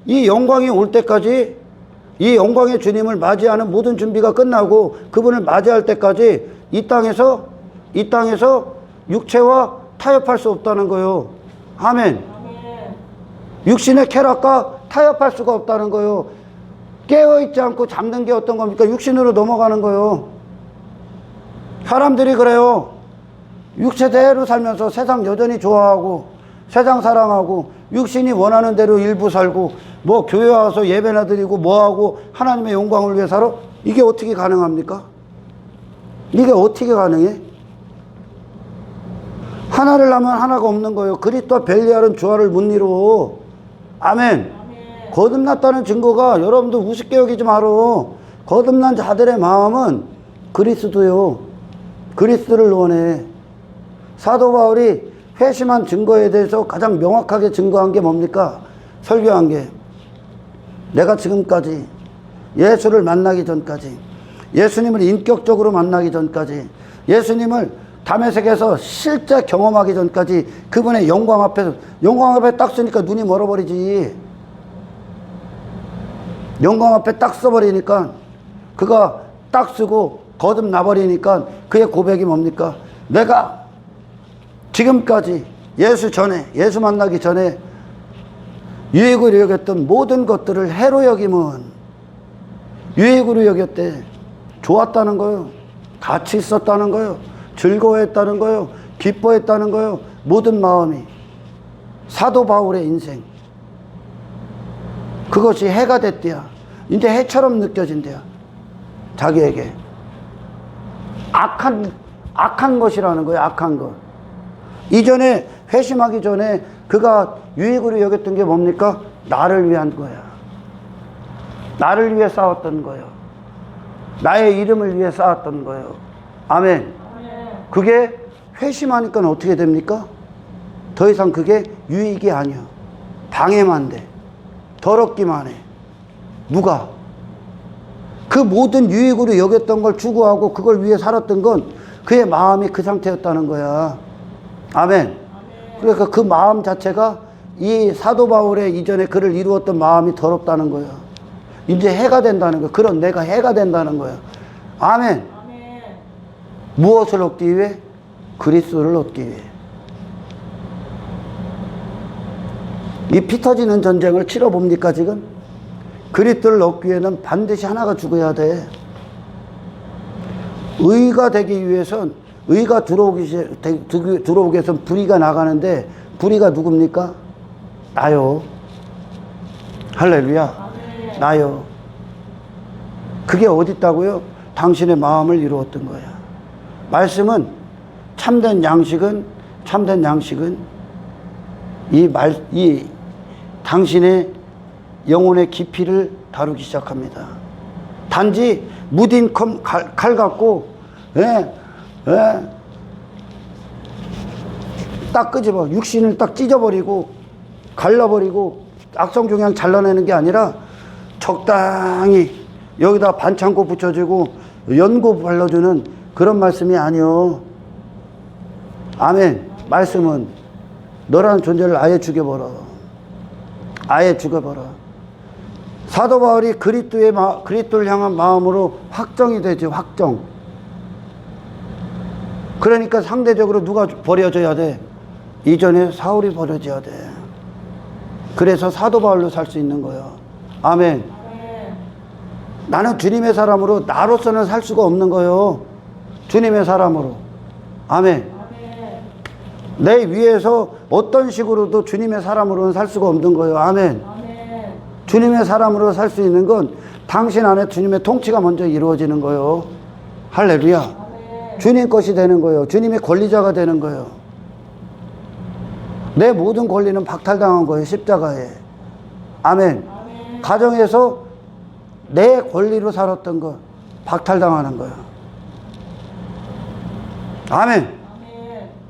이 영광이 올 때까지 이 영광의 주님을 맞이하는 모든 준비가 끝나고 그분을 맞이할 때까지 이 땅에서 육체와 타협할 수 없다는 거요. 아멘. 육신의 쾌락과 타협할 수가 없다는 거요. 깨어있지 않고 잠든 게 어떤 겁니까? 육신으로 넘어가는 거요. 사람들이 그래요. 육체대로 살면서 세상 여전히 좋아하고 세상 사랑하고 육신이 원하는 대로 일부 살고 뭐 교회 와서 예배나 드리고 뭐하고 하나님의 영광을 위해 살아? 이게 어떻게 가능합니까? 이게 어떻게 가능해? 하나를 하면 하나가 없는 거예요. 그리스도와 벨리알은 조화를 못 이루어. 아멘. 거듭났다는 증거가 여러분들 우습게 여기지 마라. 거듭난 자들의 마음은 그리스도요. 그리스도를 원해. 사도 바울이 회심한 증거에 대해서 가장 명확하게 증거한 게 뭡니까? 설교한 게. 내가 지금까지 예수를 만나기 전까지, 예수님을 인격적으로 만나기 전까지, 예수님을 다메섹에서 실제 경험하기 전까지 그분의 영광 앞에 딱 쓰니까 눈이 멀어버리지. 영광 앞에 딱 써버리니까 그가 딱 쓰고 거듭나버리니까 그의 고백이 뭡니까? 내가 지금까지 예수 만나기 전에 유익으로 여겼던 모든 것들을 해로 여김은 유익으로 여겼대. 좋았다는 거요. 가치 있었다는 거요. 즐거워했다는 거요. 기뻐했다는 거요. 모든 마음이. 사도 바울의 인생. 그것이 해가 됐대야. 이제 해처럼 느껴진대야. 자기에게. 악한 것이라는 거예요. 악한 것. 이전에 회심하기 전에 그가 유익으로 여겼던 게 뭡니까? 나를 위한 거야. 나를 위해 싸웠던 거예요. 나의 이름을 위해 싸웠던 거예요. 아멘. 그게 회심하니까 어떻게 됩니까? 더 이상 그게 유익이 아니야. 방해만 돼. 더럽기만 해. 누가? 그 모든 유익으로 여겼던 걸 추구하고 그걸 위해 살았던 건 그의 마음이 그 상태였다는 거야. 아멘. 그러니까 그 마음 자체가 이 사도 바울의 이전에 그를 이루었던 마음이 더럽다는 거야. 이제 해가 된다는 거야. 그런 내가 해가 된다는 거야. 아멘. 무엇을 얻기 위해? 그리스도를 얻기 위해. 이 피 터지는 전쟁을 치러봅니까 지금? 그리스도를 얻기 위해는 반드시 하나가 죽어야 돼. 의가 되기 위해선 의가 들어오기 위해선 불의가 나가는데 불의가 누굽니까? 나요. 할렐루야. 나요. 그게 어디 있다고요? 당신의 마음을 이루었던 거야. 말씀은 참된 양식은 이 당신의 영혼의 깊이를 다루기 시작합니다. 단지 무딘 칼 갖고 딱 끄집어 육신을 딱 찢어버리고 갈라버리고 악성종양 잘라내는 게 아니라 적당히 여기다 반창고 붙여주고 연고 발라주는 그런 말씀이 아니요. 아멘. 말씀은 너라는 존재를 아예 죽여버려. 아예 죽여버려. 사도 바울이 그리스도를 향한 마음으로 확정이 되지. 확정. 그러니까 상대적으로 누가 버려져야 돼? 이전에 사울이 버려져야 돼. 그래서 사도 바울로 살 수 있는 거예요. 아멘. 나는 주님의 사람으로 나로서는 살 수가 없는 거예요. 주님의 사람으로. 아멘. 내 위에서 어떤 식으로도 주님의 사람으로는 살 수가 없는 거예요. 아멘. 주님의 사람으로 살 수 있는 건 당신 안에 주님의 통치가 먼저 이루어지는 거예요. 할렐루야. 주님 것이 되는 거예요. 주님의 권리자가 되는 거예요. 내 모든 권리는 박탈당한 거예요. 십자가에. 아멘. 가정에서 내 권리로 살았던 거 박탈당하는 거예요. 아멘.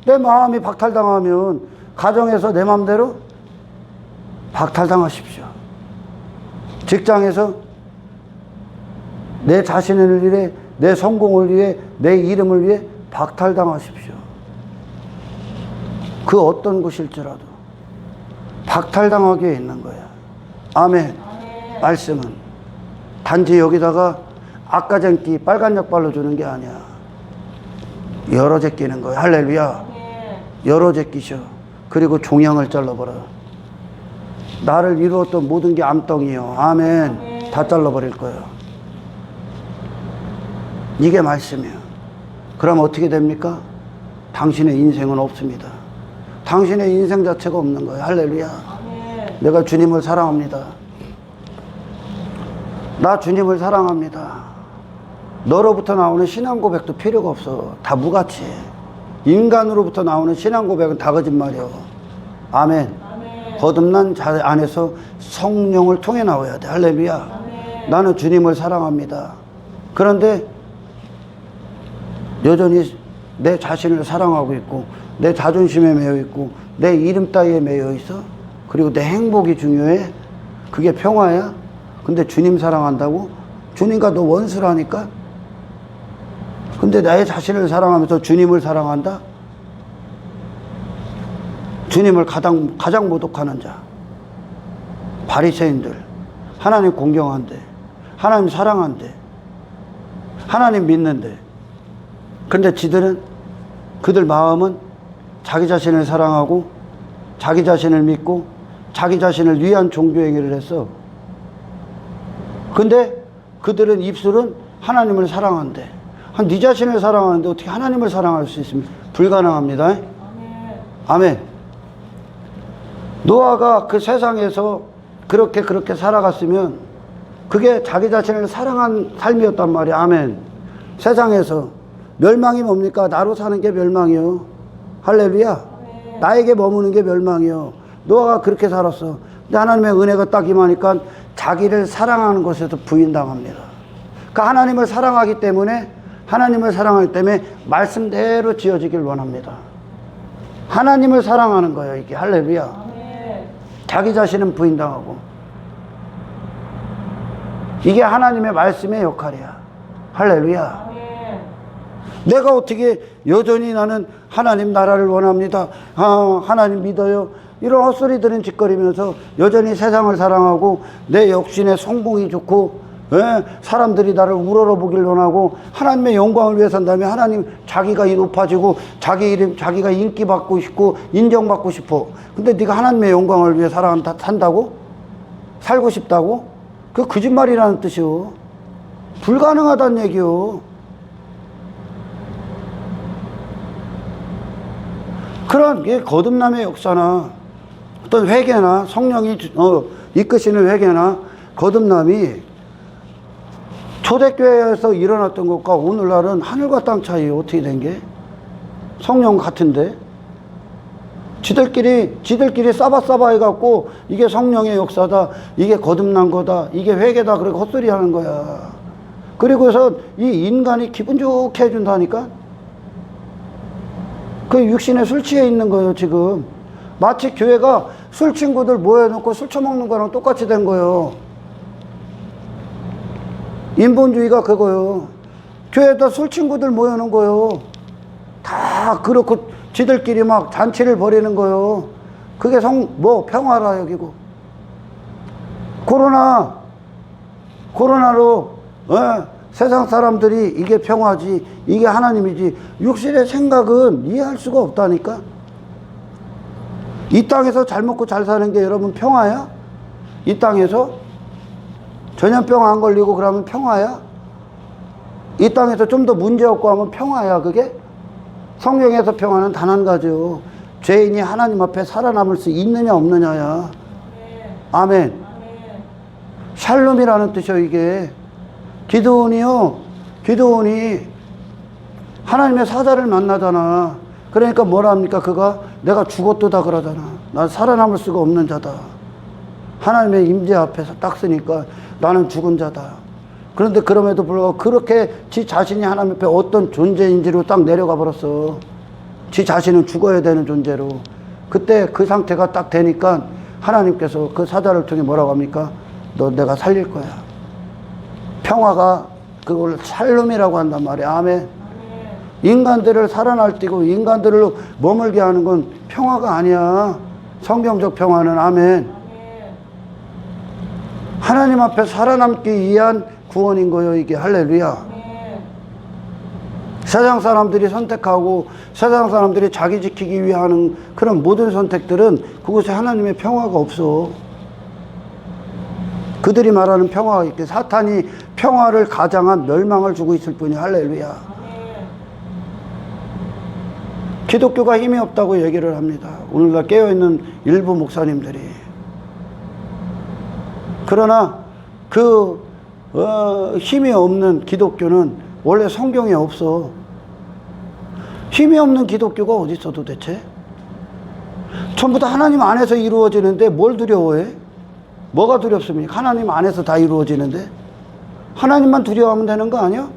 내 마음이 박탈당하면 가정에서 내 마음대로 박탈당하십시오. 직장에서 내 자신을 위해, 내 성공을 위해, 내 이름을 위해 박탈당하십시오. 그 어떤 곳일지라도 박탈당하게 있는 거야. 아멘. 말씀은 단지 여기다가 아까쟁기 빨간 약발로 주는 게 아니야. 여러 제끼는 거야. 할렐루야. 여러 제끼셔. 그리고 종양을 잘라버려. 나를 이루었던 모든 게 암덩이요. 아멘. 다 잘라버릴 거예요. 이게 말씀이에요. 그럼 어떻게 됩니까? 당신의 인생은 없습니다. 당신의 인생 자체가 없는 거예요. 할렐루야. 내가 주님을 사랑합니다. 나 주님을 사랑합니다. 너로부터 나오는 신앙 고백도 필요가 없어. 다 무가치. 인간으로부터 나오는 신앙 고백은 다 거짓말이요. 아멘. 거듭난 자 안에서 성령을 통해 나와야 돼. 할렐루야. 나는 주님을 사랑합니다. 그런데 여전히 내 자신을 사랑하고 있고, 내 자존심에 매여 있고, 내 이름 따위에 매여 있어. 그리고 내 행복이 중요해. 그게 평화야? 근데 주님 사랑한다고? 주님과 너 원수라니까? 근데 나의 자신을 사랑하면서 주님을 사랑한다? 주님을 가장 모독하는 자. 바리새인들. 하나님 공경한대. 하나님 사랑한대. 하나님 믿는데. 근데 지들은, 그들 마음은 자기 자신을 사랑하고 자기 자신을 믿고 자기 자신을 위한 종교행위를 했어. 근데 그들은 입술은 하나님을 사랑한대. 네 자신을 사랑하는데 어떻게 하나님을 사랑할 수 있습니까? 불가능합니다. 아멘. 노아가 그 세상에서 그렇게 살아갔으면 그게 자기 자신을 사랑한 삶이었단 말이야. 아멘. 세상에서 멸망이 뭡니까? 나로 사는 게 멸망이요. 할렐루야. 나에게 머무는 게 멸망이요. 노아가 그렇게 살았어. 근데 하나님의 은혜가 딱 임하니까 자기를 사랑하는 것에서 부인당합니다. 그러니까 하나님을 사랑하기 때문에 말씀대로 지어지길 원합니다. 하나님을 사랑하는 거예요, 이게. 할렐루야. 자기 자신은 부인당하고. 이게 하나님의 말씀의 역할이야. 할렐루야. 내가 어떻게 여전히 나는 하나님 나라를 원합니다. 하나님 믿어요. 이런 헛소리들은 짓거리면서 여전히 세상을 사랑하고 내 욕심에 성공이 좋고, 사람들이 나를 우러러보길 원하고 하나님의 영광을 위해 산다면 하나님 자기가 높아지고 자기가 인기받고 싶고 인정받고 싶어. 근데 네가 하나님의 영광을 위해 산다고? 살고 싶다고? 그 거짓말이라는 뜻이요. 불가능하다는 얘기요. 그런 게 거듭남의 역사나 어떤 회개나 성령이 이끄시는 회개나 거듭남이 초대교회에서 일어났던 것과 오늘날은 하늘과 땅 차이예요. 어떻게 된 게? 성령 같은데 지들끼리 싸바싸바 해갖고 이게 성령의 역사다, 이게 거듭난 거다, 이게 회개다, 그렇게 헛소리 하는 거야. 그리고서 이 인간이 기분 좋게 해준다니까. 그 육신에 술 취해 있는 거예요. 지금 마치 교회가 술 친구들 모여놓고 술 처먹는 거랑 똑같이 된 거예요. 인본주의가 그거요. 교회에다 술 친구들 모여놓은 거요. 다 그렇고 지들끼리 막 잔치를 벌이는 거요. 그게 평화라 여기고. 코로나로 세상 사람들이 이게 평화지, 이게 하나님이지, 육신의 생각은 이해할 수가 없다니까. 이 땅에서 잘 먹고 잘 사는 게 여러분 평화야? 이 땅에서 전염병 안 걸리고 그러면 평화야? 이 땅에서 좀 더 문제 없고 하면 평화야 그게? 성경에서 평화는 단 한 가지요. 죄인이 하나님 앞에 살아남을 수 있느냐 없느냐야. 아멘. 샬롬이라는 뜻이요, 이게. 기드온이 하나님의 사자를 만나잖아. 그러니까 뭐라 합니까? 그가 내가 죽었도다 그러잖아. 난 살아남을 수가 없는 자다. 하나님의 임재 앞에서 딱 쓰니까 나는 죽은 자다. 그런데 그럼에도 불구하고 그렇게 지 자신이 하나님 앞에 어떤 존재인지로 딱 내려가 버렸어. 지 자신은 죽어야 되는 존재로. 그때 그 상태가 딱 되니까 하나님께서 그 사자를 통해 뭐라고 합니까? 너 내가 살릴 거야. 평화가 그걸 샬롬이라고 한단 말이야. 아멘. 인간들을 살아날뛰고 인간들을 머물게 하는 건 평화가 아니야. 성경적 평화는. 아멘. 하나님 앞에 살아남기 위한 구원인 거예요, 이게. 할렐루야. 세상 사람들이 선택하고 세상 사람들이 자기 지키기 위해 하는 그런 모든 선택들은 그곳에 하나님의 평화가 없어. 그들이 말하는 평화가 있게 사탄이 평화를 가장한 멸망을 주고 있을 뿐이. 할렐루야. 기독교가 힘이 없다고 얘기를 합니다. 오늘날 깨어있는 일부 목사님들이. 그러나 힘이 없는 기독교는 원래 성경에 없어. 힘이 없는 기독교가 어디 있어 도대체? 전부 다 하나님 안에서 이루어지는데 뭘 두려워해? 뭐가 두렵습니까? 하나님 안에서 다 이루어지는데. 하나님만 두려워하면 되는 거 아니야?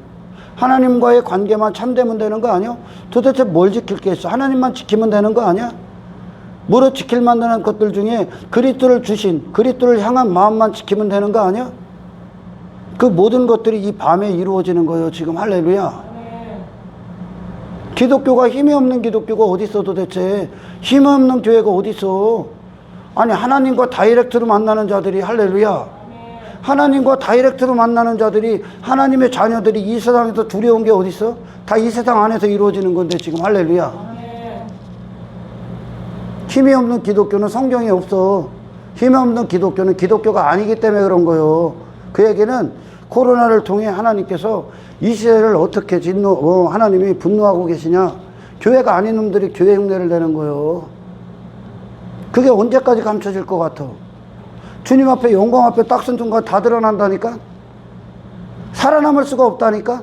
하나님과의 관계만 참되면 되는 거 아니야? 도대체 뭘 지킬 게 있어? 하나님만 지키면 되는 거 아니야? 무릇 지킬 만한 것들 중에 그리스도를 향한 마음만 지키면 되는 거 아니야? 그 모든 것들이 이 밤에 이루어지는 거예요, 지금. 할렐루야. 기독교가 힘이 없는 기독교가 어디 있어 도대체? 힘 없는 교회가 어디 있어? 아니, 하나님과 다이렉트로 만나는 자들이. 할렐루야. 하나님과 다이렉트로 만나는 자들이, 하나님의 자녀들이 이 세상에서 두려운 게 어디 있어? 다 이 세상 안에서 이루어지는 건데 지금. 할렐루야. 힘이 없는 기독교는 성경에 없어. 힘이 없는 기독교는 기독교가 아니기 때문에 그런 거예요. 그 얘기는 코로나를 통해 하나님께서 이 시대를 어떻게 하나님이 분노하고 계시냐. 교회가 아닌 놈들이 교회 흉내를 내는 거예요. 그게 언제까지 감춰질 것 같아? 주님 앞에, 영광 앞에 딱 쓴 순간 다 드러난다니까? 살아남을 수가 없다니까?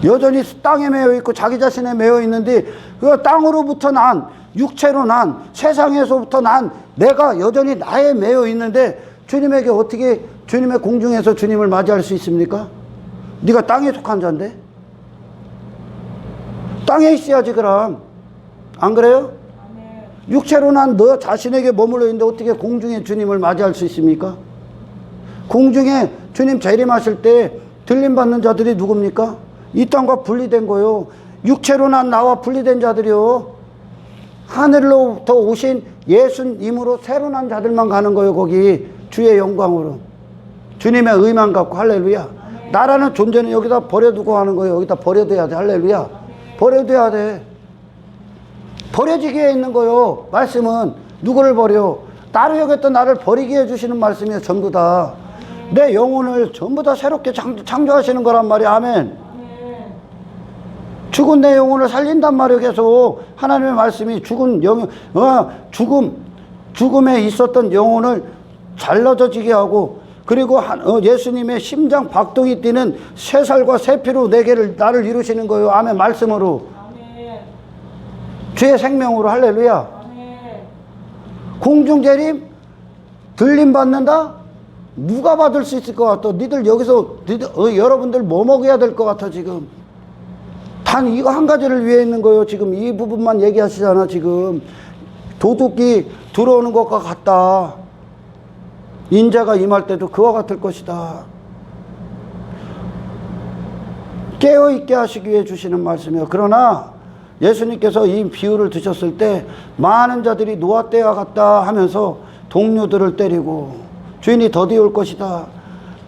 여전히 땅에 매여 있고 자기 자신에 매여 있는데, 그 땅으로부터 난, 육체로 난, 세상에서부터 난 내가 여전히 나에 매여 있는데 주님에게 어떻게, 주님의 공중에서 주님을 맞이할 수 있습니까? 네가 땅에 속한 자인데? 땅에 있어야지 그럼. 안 그래요? 육체로 난 너 자신에게 머물러 있는데 어떻게 공중에 주님을 맞이할 수 있습니까? 공중에 주님 재림하실 때 들림받는 자들이 누굽니까? 이 땅과 분리된 거요. 육체로 난 나와 분리된 자들이요. 하늘로부터 오신 예수님으로 새로 난 자들만 가는 거예요. 거기 주의 영광으로. 주님의 의만 갖고. 할렐루야. 나라는 존재는 여기다 버려두고 하는 거예요. 여기다 버려둬야 돼. 할렐루야. 버려둬야 돼. 버려지게 있는 거요. 말씀은 누구를 버려? 나를 여겼던 나를 버리게 해주시는 말씀이에요. 전부 다. 내 영혼을 전부 다 새롭게 창조하시는 거란 말이야. 아멘. 죽은 내 영혼을 살린단 말이에요. 계속 하나님의 말씀이 죽음에 있었던 영혼을 잘라져지게 하고, 그리고 예수님의 심장 박동이 뛰는 새 살과 새 피로 나를 이루시는 거예요. 아멘. 말씀으로. 주의 생명으로. 할렐루야. 공중재림 들림 받는다? 누가 받을 수 있을 것 같아? 여러분들 뭐 먹어야 될 것 같아 지금? 단 이거 한 가지를 위해 있는 거예요. 지금 이 부분만 얘기하시잖아. 지금 도둑이 들어오는 것과 같다. 인자가 임할 때도 그와 같을 것이다. 깨어있게 하시기 위해 주시는 말씀이에요. 그러나 예수님께서 이 비유를 드셨을 때 많은 자들이 노아 때와 같다 하면서 동료들을 때리고 주인이 더디 올 것이다.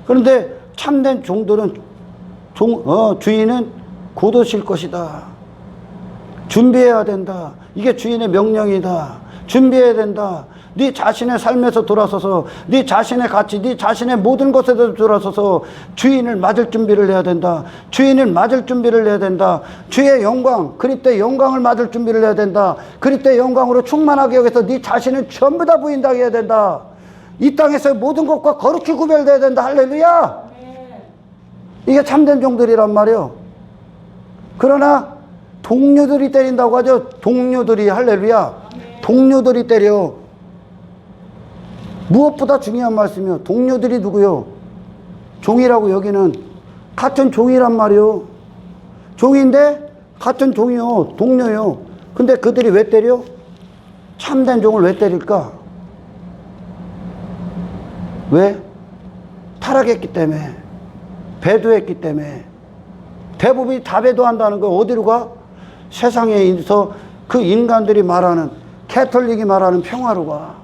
그런데 참된 종들은 주인은 곧 오실 것이다. 준비해야 된다. 이게 주인의 명령이다. 준비해야 된다. 네 자신의 삶에서 돌아서서, 네 자신의 가치, 네 자신의 모든 것에서 돌아서서 주인을 맞을 준비를 해야 된다. 주인을 맞을 준비를 해야 된다. 주의 영광, 그리스도의 영광을 맞을 준비를 해야 된다. 그리스도의 영광으로 충만하게 여기서 네 자신을 전부 다 부인하게 해야 된다. 이 땅에서의 모든 것과 거룩히 구별돼야 된다. 할렐루야. 이게 참된 종들이란 말이에요. 그러나 동료들이 때린다고 하죠. 동료들이. 할렐루야. 동료들이 때려. 무엇보다 중요한 말씀이요. 동료들이 누구요? 종이라고. 여기는 같은 종이란 말이요. 종인데 같은 종이요. 동료요. 근데 그들이 왜 때려? 참된 종을 왜 때릴까? 왜? 타락했기 때문에. 배도했기 때문에. 대부분이 다 배도한다는 거예요. 어디로 가? 세상에서 그 인간들이 말하는, 캐톨릭이 말하는 평화로 가.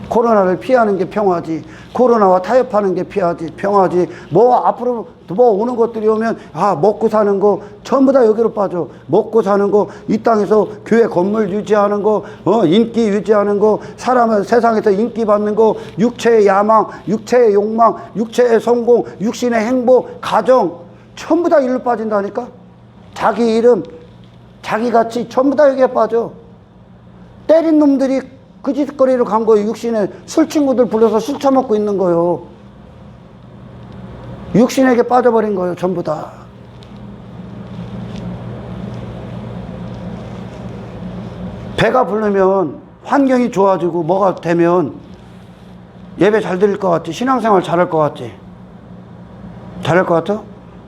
코로나를 피하는 게 평화지. 코로나와 타협하는 게 평화지. 뭐 앞으로 뭐 오는 것들이 오면 먹고 사는 거 전부 다 여기로 빠져. 먹고 사는 거, 이 땅에서 교회 건물 유지하는 거, 인기 유지하는 거, 사람은 세상에서 인기 받는 거, 육체의 야망, 육체의 욕망, 육체의 성공, 육신의 행복, 가정 전부 다 일로 빠진다니까. 자기 이름, 자기 가치 전부 다 여기에 빠져. 때린 놈들이 그 짓거리로 간 거예요. 육신에 술 친구들 불러서 술 처먹고 있는 거예요. 육신에게 빠져버린 거예요. 전부 다. 배가 부르면 환경이 좋아지고 뭐가 되면 예배 잘 드릴 것 같지? 신앙생활 잘할 것 같지? 잘할 것 같아?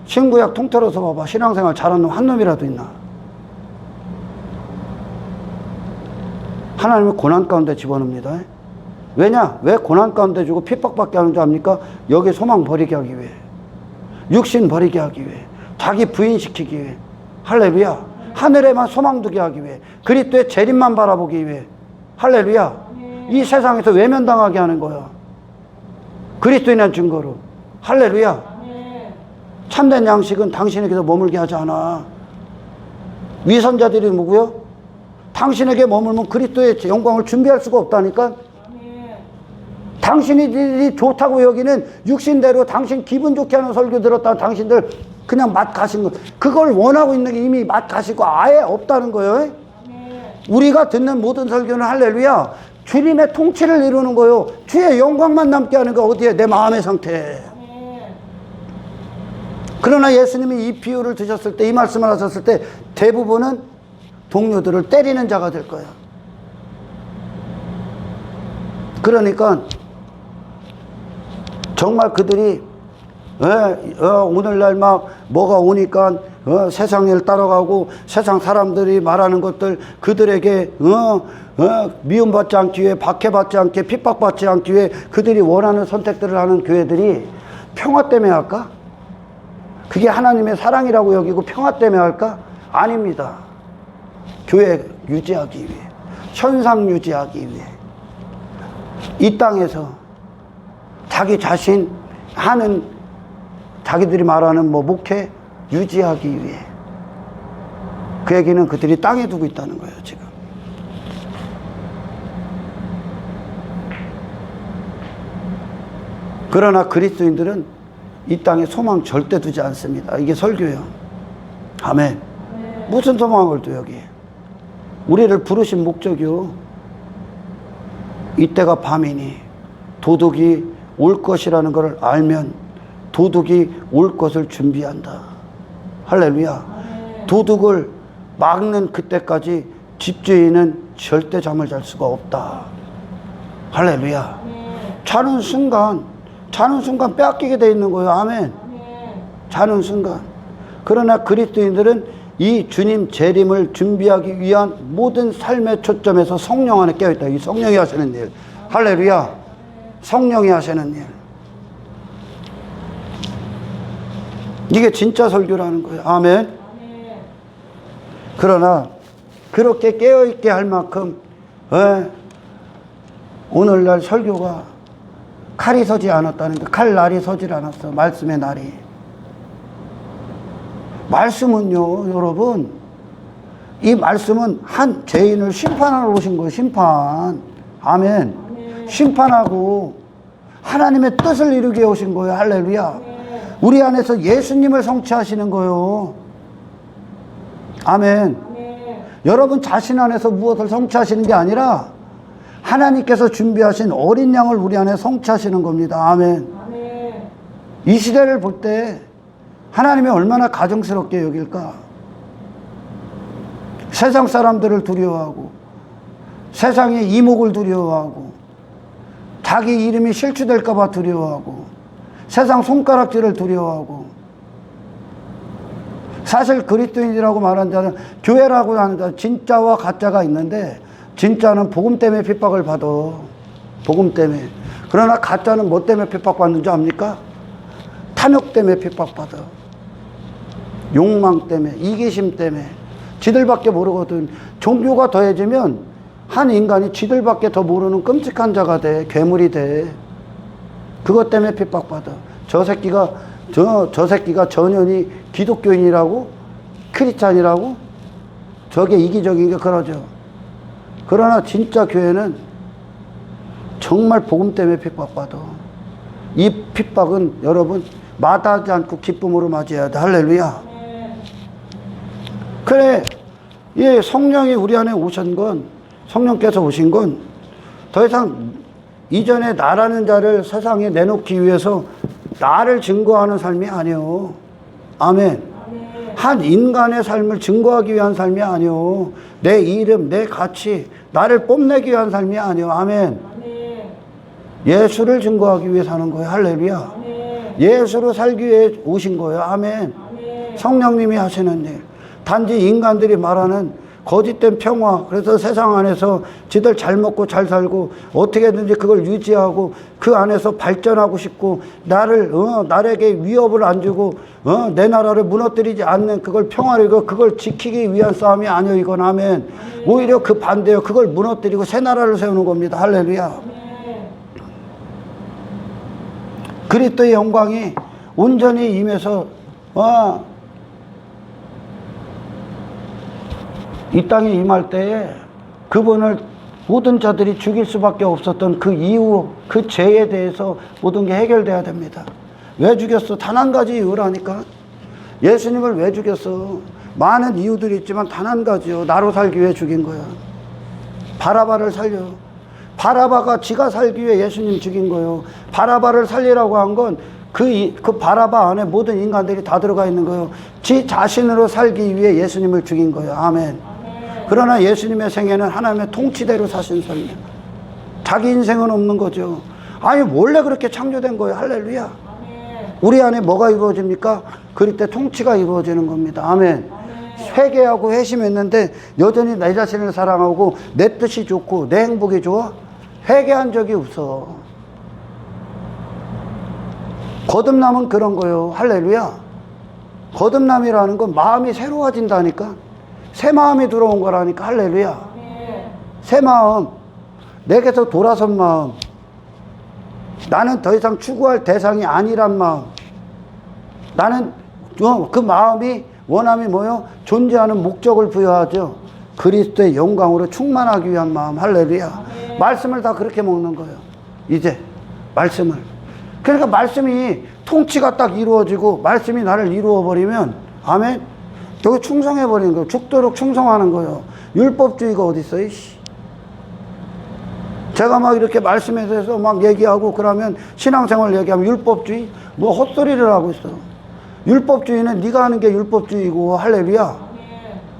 신구약 통틀어서 봐봐. 신앙생활 잘하는 놈 한 놈이라도 있나? 하나님은 고난 가운데 집어넣습니다. 왜냐? 왜 고난 가운데 주고 핍박받게 하는 줄 압니까? 여기 소망 버리게 하기 위해. 육신 버리게 하기 위해. 자기 부인시키기 위해. 할렐루야. 하늘에만 소망 두게 하기 위해. 그리스도의 재림만 바라보기 위해. 할렐루야. 이 세상에서 외면당하게 하는 거야. 그리스도인한 증거로. 할렐루야. 참된 양식은 당신에게서 머물게 하지 않아. 위선자들이 누구요? 당신에게 머물면 그리스도의 영광을 준비할 수가 없다니까. 당신이 좋다고 여기는 육신대로 당신 기분 좋게 하는 설교 들었다 당신들 그냥 맛 가신 거, 그걸 원하고 있는 게 이미 맛 가시고 아예 없다는 거예요. 우리가 듣는 모든 설교는 할렐루야 주님의 통치를 이루는 거예요. 주의 영광만 남게 하는 거. 어디에? 내 마음의 상태. 그러나 예수님이 이 비유를 드셨을 때, 이 말씀을 하셨을 때 대부분은 동료들을 때리는 자가 될 거야. 그러니까 정말 그들이 오늘날 막 뭐가 오니까 세상을 따라가고 세상 사람들이 말하는 것들 그들에게 미움받지 않기 위해, 박해받지 않게, 핍박받지 않기 위해 그들이 원하는 선택들을 하는 교회들이 평화 때문에 할까? 그게 하나님의 사랑이라고 여기고 평화 때문에 할까? 아닙니다. 교회 유지하기 위해, 현상 유지하기 위해, 이 땅에서 자기 자신 하는, 자기들이 말하는 목회 유지하기 위해. 그 얘기는 그들이 땅에 두고 있다는 거예요, 지금. 그러나 그리스도인들은 이 땅에 소망 절대 두지 않습니다. 이게 설교예요. 아멘. 무슨 소망을 둬, 여기? 우리를 부르신 목적이요. 이때가 밤이니 도둑이 올 것이라는 것을 알면 도둑이 올 것을 준비한다. 할렐루야. 도둑을 막는 그때까지 집주인은 절대 잠을 잘 수가 없다. 할렐루야. 자는 순간 빼앗기게 돼 있는 거예요. 아멘. 자는 순간. 그러나 그리스도인들은 이 주님 재림을 준비하기 위한 모든 삶의 초점에서 성령 안에 깨어있다. 이 성령이 하시는 일. 할렐루야. 성령이 하시는 일. 이게 진짜 설교라는 거예요. 아멘. 그러나 그렇게 깨어있게 할 만큼 오늘날 설교가 칼이 서지 않았다는 거. 칼날이 서질 않았어. 말씀의 날이. 말씀은요, 여러분, 이 말씀은 한 죄인을 심판하러 오신 거예요. 심판. 아멘. 심판하고 하나님의 뜻을 이루게 오신 거예요. 할렐루야. 우리 안에서 예수님을 성취하시는 거예요. 아멘. 여러분 자신 안에서 무엇을 성취하시는 게 아니라 하나님께서 준비하신 어린 양을 우리 안에 성취하시는 겁니다. 아멘. 아멘. 이 시대를 볼 때 하나님이 얼마나 가정스럽게 여길까? 세상 사람들을 두려워하고 세상의 이목을 두려워하고 자기 이름이 실추될까 봐 두려워하고 세상 손가락질을 두려워하고 사실 그리스도인이라고 말하는 자는 교회라고 하는 자 진짜와 가짜가 있는데 진짜는 복음 때문에 핍박을 받아. 복음 때문에. 그러나 가짜는 뭐 때문에 핍박받는 줄 압니까? 탐욕 때문에 핍박받아. 욕망 때문에, 이기심 때문에. 지들밖에 모르거든. 종교가 더해지면 한 인간이 지들밖에 더 모르는 끔찍한 자가 돼. 괴물이 돼. 그것 때문에 핍박받아. 저 새끼가 전현이 기독교인이라고? 크리스찬이라고? 저게 이기적인 게 그러죠. 그러나 진짜 교회는 정말 복음 때문에 핍박받아. 이 핍박은 여러분 마다하지 않고 기쁨으로 맞이해야 돼. 할렐루야. 그래, 이 성령이 우리 안에 오신 건, 성령께서 오신 건 더 이상 이전에 나라는 자를 세상에 내놓기 위해서 나를 증거하는 삶이 아니요. 아멘. 한 인간의 삶을 증거하기 위한 삶이 아니요. 내 이름, 내 가치, 나를 뽐내기 위한 삶이 아니요. 아멘. 예수를 증거하기 위해 사는 거예요. 할렐루야. 예수로 살기 위해 오신 거예요. 아멘. 성령님이 하시는 일. 단지 인간들이 말하는 거짓된 평화, 그래서 세상 안에서 지들 잘 먹고 잘 살고 어떻게든지 그걸 유지하고 그 안에서 발전하고 싶고 나에게 위협을 안 주고 내 나라를 무너뜨리지 않는 그걸 평화를 그걸 지키기 위한 싸움이 아니에요. 이건 아멘. 오히려 그 반대요. 그걸 무너뜨리고 새 나라를 세우는 겁니다. 할렐루야. 그리스도의 영광이 온전히 임해서 이 땅에 임할 때에 그분을 모든 자들이 죽일 수밖에 없었던 그 이유, 그 죄에 대해서 모든 게 해결돼야 됩니다. 왜 죽였어? 단 한 가지 이유라니까. 예수님을 왜 죽였어? 많은 이유들이 있지만 단 한 가지요. 나로 살기 위해 죽인 거야. 바라바를 살려. 바라바가 지가 살기 위해 예수님 죽인 거예요. 바라바를 살리라고 한 건 그 바라바 안에 모든 인간들이 다 들어가 있는 거예요. 지 자신으로 살기 위해 예수님을 죽인 거예요. 아멘. 그러나 예수님의 생애는 하나님의 통치대로 사신 삶이에요. 자기 인생은 없는 거죠. 아니 원래 그렇게 창조된 거예요. 할렐루야. 우리 안에 뭐가 이루어집니까? 그럴 때 통치가 이루어지는 겁니다. 아멘. 회개하고 회심했는데 여전히 내 자신을 사랑하고 내 뜻이 좋고 내 행복이 좋아? 회개한 적이 없어. 거듭남은 그런 거예요. 할렐루야. 거듭남이라는 건 마음이 새로워진다니까. 새 마음이 들어온 거라니까. 할렐루야. 새 마음, 내게서 돌아선 마음, 나는 더 이상 추구할 대상이 아니란 마음, 나는 그 마음이 원함이 뭐요? 존재하는 목적을 부여하죠. 그리스도의 영광으로 충만하기 위한 마음. 할렐루야. 말씀을 다 그렇게 먹는 거예요. 이제 말씀을. 그러니까 말씀이 통치가 딱 이루어지고 말씀이 나를 이루어버리면 아멘. 여기 충성해버리는 거예요. 죽도록 충성하는 거예요. 율법주의가 어딨어, 이씨. 제가 막 이렇게 말씀에 대해서 막 얘기하고 그러면 신앙생활 얘기하면 율법주의? 뭐 헛소리를 하고 있어. 율법주의는 네가 하는 게 율법주의고. 할렐루야.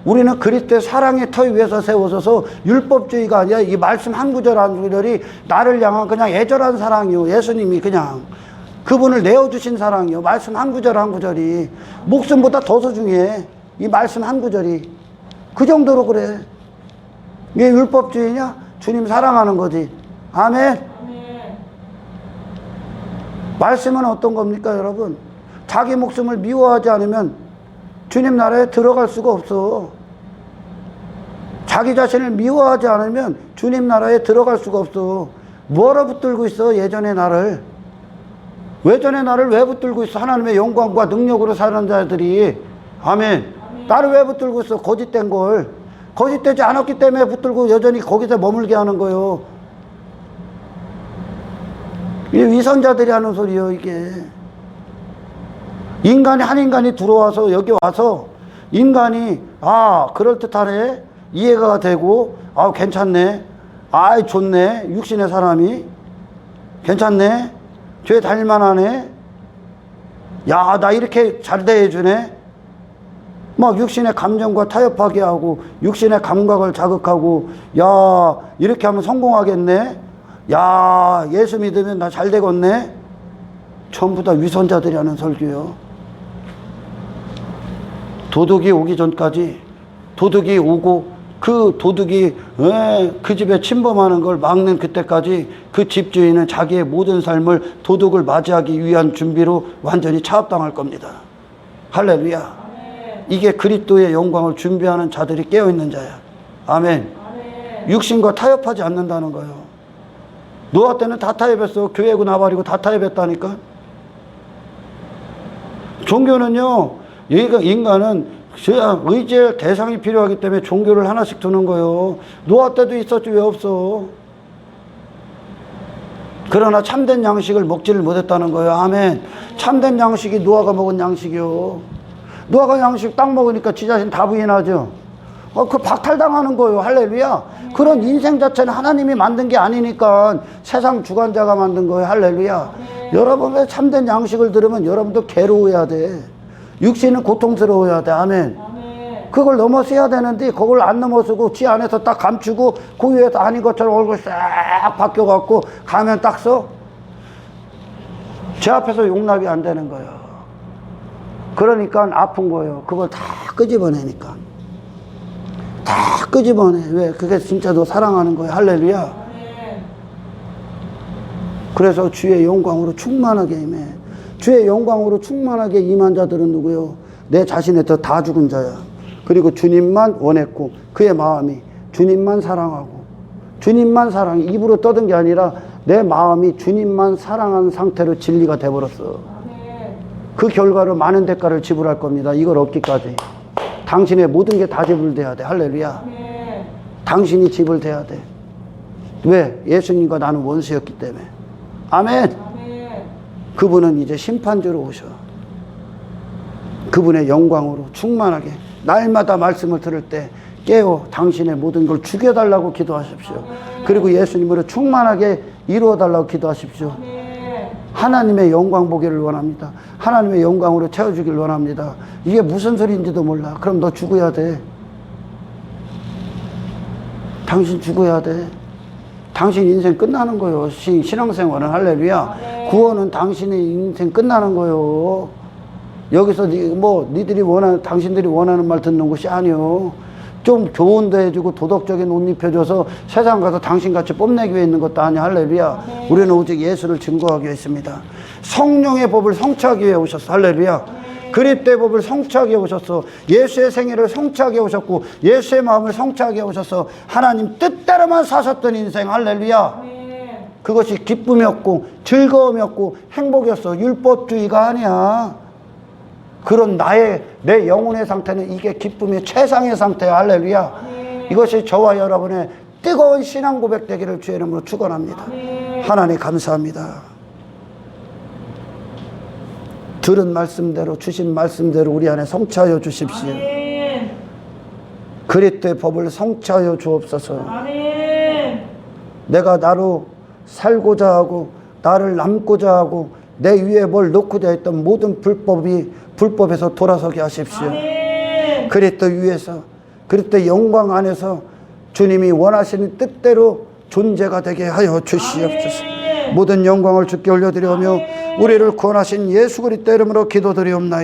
우리는 그리스도의 사랑의 터 위에서 세워져서 율법주의가 아니라 이 말씀 한 구절 한 구절이 나를 향한 그냥 애절한 사랑이요. 예수님이 그냥 그분을 내어주신 사랑이요. 말씀 한 구절 한 구절이 목숨보다 더 소중해. 이 말씀 한 구절이 그 정도로 그래. 이게 율법주의냐? 주님 사랑하는 거지. 아멘. 말씀은 어떤 겁니까, 여러분? 자기 목숨을 미워하지 않으면 주님 나라에 들어갈 수가 없어. 자기 자신을 미워하지 않으면 주님 나라에 들어갈 수가 없어. 뭐로 붙들고 있어, 예전의 나를? 예전의 나를 왜 붙들고 있어? 하나님의 영광과 능력으로 사는 자들이. 아멘. 나를 왜 붙들고 있어? 거짓된 걸. 거짓되지 않았기 때문에 붙들고 여전히 거기서 머물게 하는 거예요. 이게 위선자들이 하는 소리예요, 이게. 한 인간이 들어와서 여기 와서 인간이 그럴듯하네, 이해가 되고 괜찮네, 아이 좋네 육신의 사람이 괜찮네 교회 다닐만하네 야 나 이렇게 잘 대해주네 막 육신의 감정과 타협하게 하고 육신의 감각을 자극하고 야 이렇게 하면 성공하겠네 야 예수 믿으면 나 잘 되겠네 전부 다 위선자들이 하는 설교요. 도둑이 오기 전까지 도둑이 오고 그 도둑이 그 집에 침범하는 걸 막는 그때까지 그 집주인은 자기의 모든 삶을 도둑을 맞이하기 위한 준비로 완전히 차압당할 겁니다. 할렐루야. 이게 그리스도의 영광을 준비하는 자들이 깨어있는 자야. 아멘. 육신과 타협하지 않는다는 거예요. 노아 때는 다 타협했어. 교회고 나발이고 다 타협했다니까. 종교는요, 인간은 의지의 대상이 필요하기 때문에 종교를 하나씩 두는 거예요. 노아 때도 있었지 왜 없어. 그러나 참된 양식을 먹지를 못했다는 거예요. 아멘. 참된 양식이 노아가 먹은 양식이요. 노아가 양식 딱 먹으니까 지 자신 다 부인하죠. 그 박탈당하는 거예요. 할렐루야. 그런 인생 자체는 하나님이 만든 게 아니니까 세상 주관자가 만든 거예요. 할렐루야. 여러분의 참된 양식을 들으면 여러분도 괴로워야 돼. 육신은 고통스러워야 돼. 아멘. 그걸 넘어서야 되는데 그걸 안 넘어서고 지 안에서 딱 감추고 그 위에서 아닌 것처럼 얼굴 싹 바뀌어갖고 가면 딱 써. 제 앞에서 용납이 안 되는 거예요. 그러니까 아픈 거예요. 그걸 다 끄집어내니까. 다 끄집어내. 왜? 그게 진짜 너 사랑하는 거예요. 할렐루야. 그래서 주의 영광으로 충만하게 임해. 주의 영광으로 충만하게 임한 자들은 누구요? 내 자신에 더 다 죽은 자야. 그리고 주님만 원했고 그의 마음이 주님만 사랑하고 주님만 사랑해. 입으로 떠든 게 아니라 내 마음이 주님만 사랑한 상태로 진리가 돼버렸어. 그 결과로 많은 대가를 지불할 겁니다. 이걸 얻기까지. 당신의 모든 게 다 지불돼야 돼. 할렐루야. 당신이 지불돼야 돼. 왜? 예수님과 나는 원수였기 때문에. 아멘. 그분은 이제 심판주로 오셔. 그분의 영광으로 충만하게 날마다 말씀을 들을 때 깨어 당신의 모든 걸 죽여달라고 기도하십시오. 그리고 예수님으로 충만하게 이루어달라고 기도하십시오. 하나님의 영광 보기를 원합니다. 하나님의 영광으로 채워주길 원합니다. 이게 무슨 소리인지도 몰라. 그럼 너 죽어야 돼. 당신 죽어야 돼. 당신 인생 끝나는 거예요. 신앙생활은. 할렐루야. 구원은 당신의 인생 끝나는 거예요. 여기서 니들이 당신들이 원하는 말 듣는 것이 아니요. 좀 교훈도 해주고 도덕적인 옷 입혀줘서 세상 가서 당신같이 뽐내기 위해 있는 것도 아니야. 할렐루야. 우리는 오직 예수를 증거하기 위해 있습니다. 성령의 법을 성취하기 위해 오셨어. 할렐루야. 그리스도의 법을 성취하기 위해 오셨어. 예수의 생애를 성취하기 위해 오셨고 예수의 마음을 성취하기 위해 오셨어. 하나님 뜻대로만 사셨던 인생. 할렐루야. 그것이 기쁨이었고 즐거움이었고 행복이었어. 율법주의가 아니야. 그런 내 영혼의 상태는 이게 기쁨의 최상의 상태야. 할렐루야. 이것이 저와 여러분의 뜨거운 신앙 고백 되기를 주의 이름으로 축원합니다. 하나님 감사합니다. 들은 말씀대로 주신 말씀대로 우리 안에 성취하여 주십시오. 그리스도의 법을 성취하여 주옵소서. 내가 나로 살고자 하고 나를 남고자 하고 내 위에 뭘 놓고 되어 있던 모든 불법에서 돌아서게 하십시오. 그리스도 위에서 그리스도의 영광 안에서 주님이 원하시는 뜻대로 존재가 되게 하여 주시옵소서. 모든 영광을 주께 올려드리오며 우리를 구원하신 예수 그리스도 이름으로 기도드리옵나이다.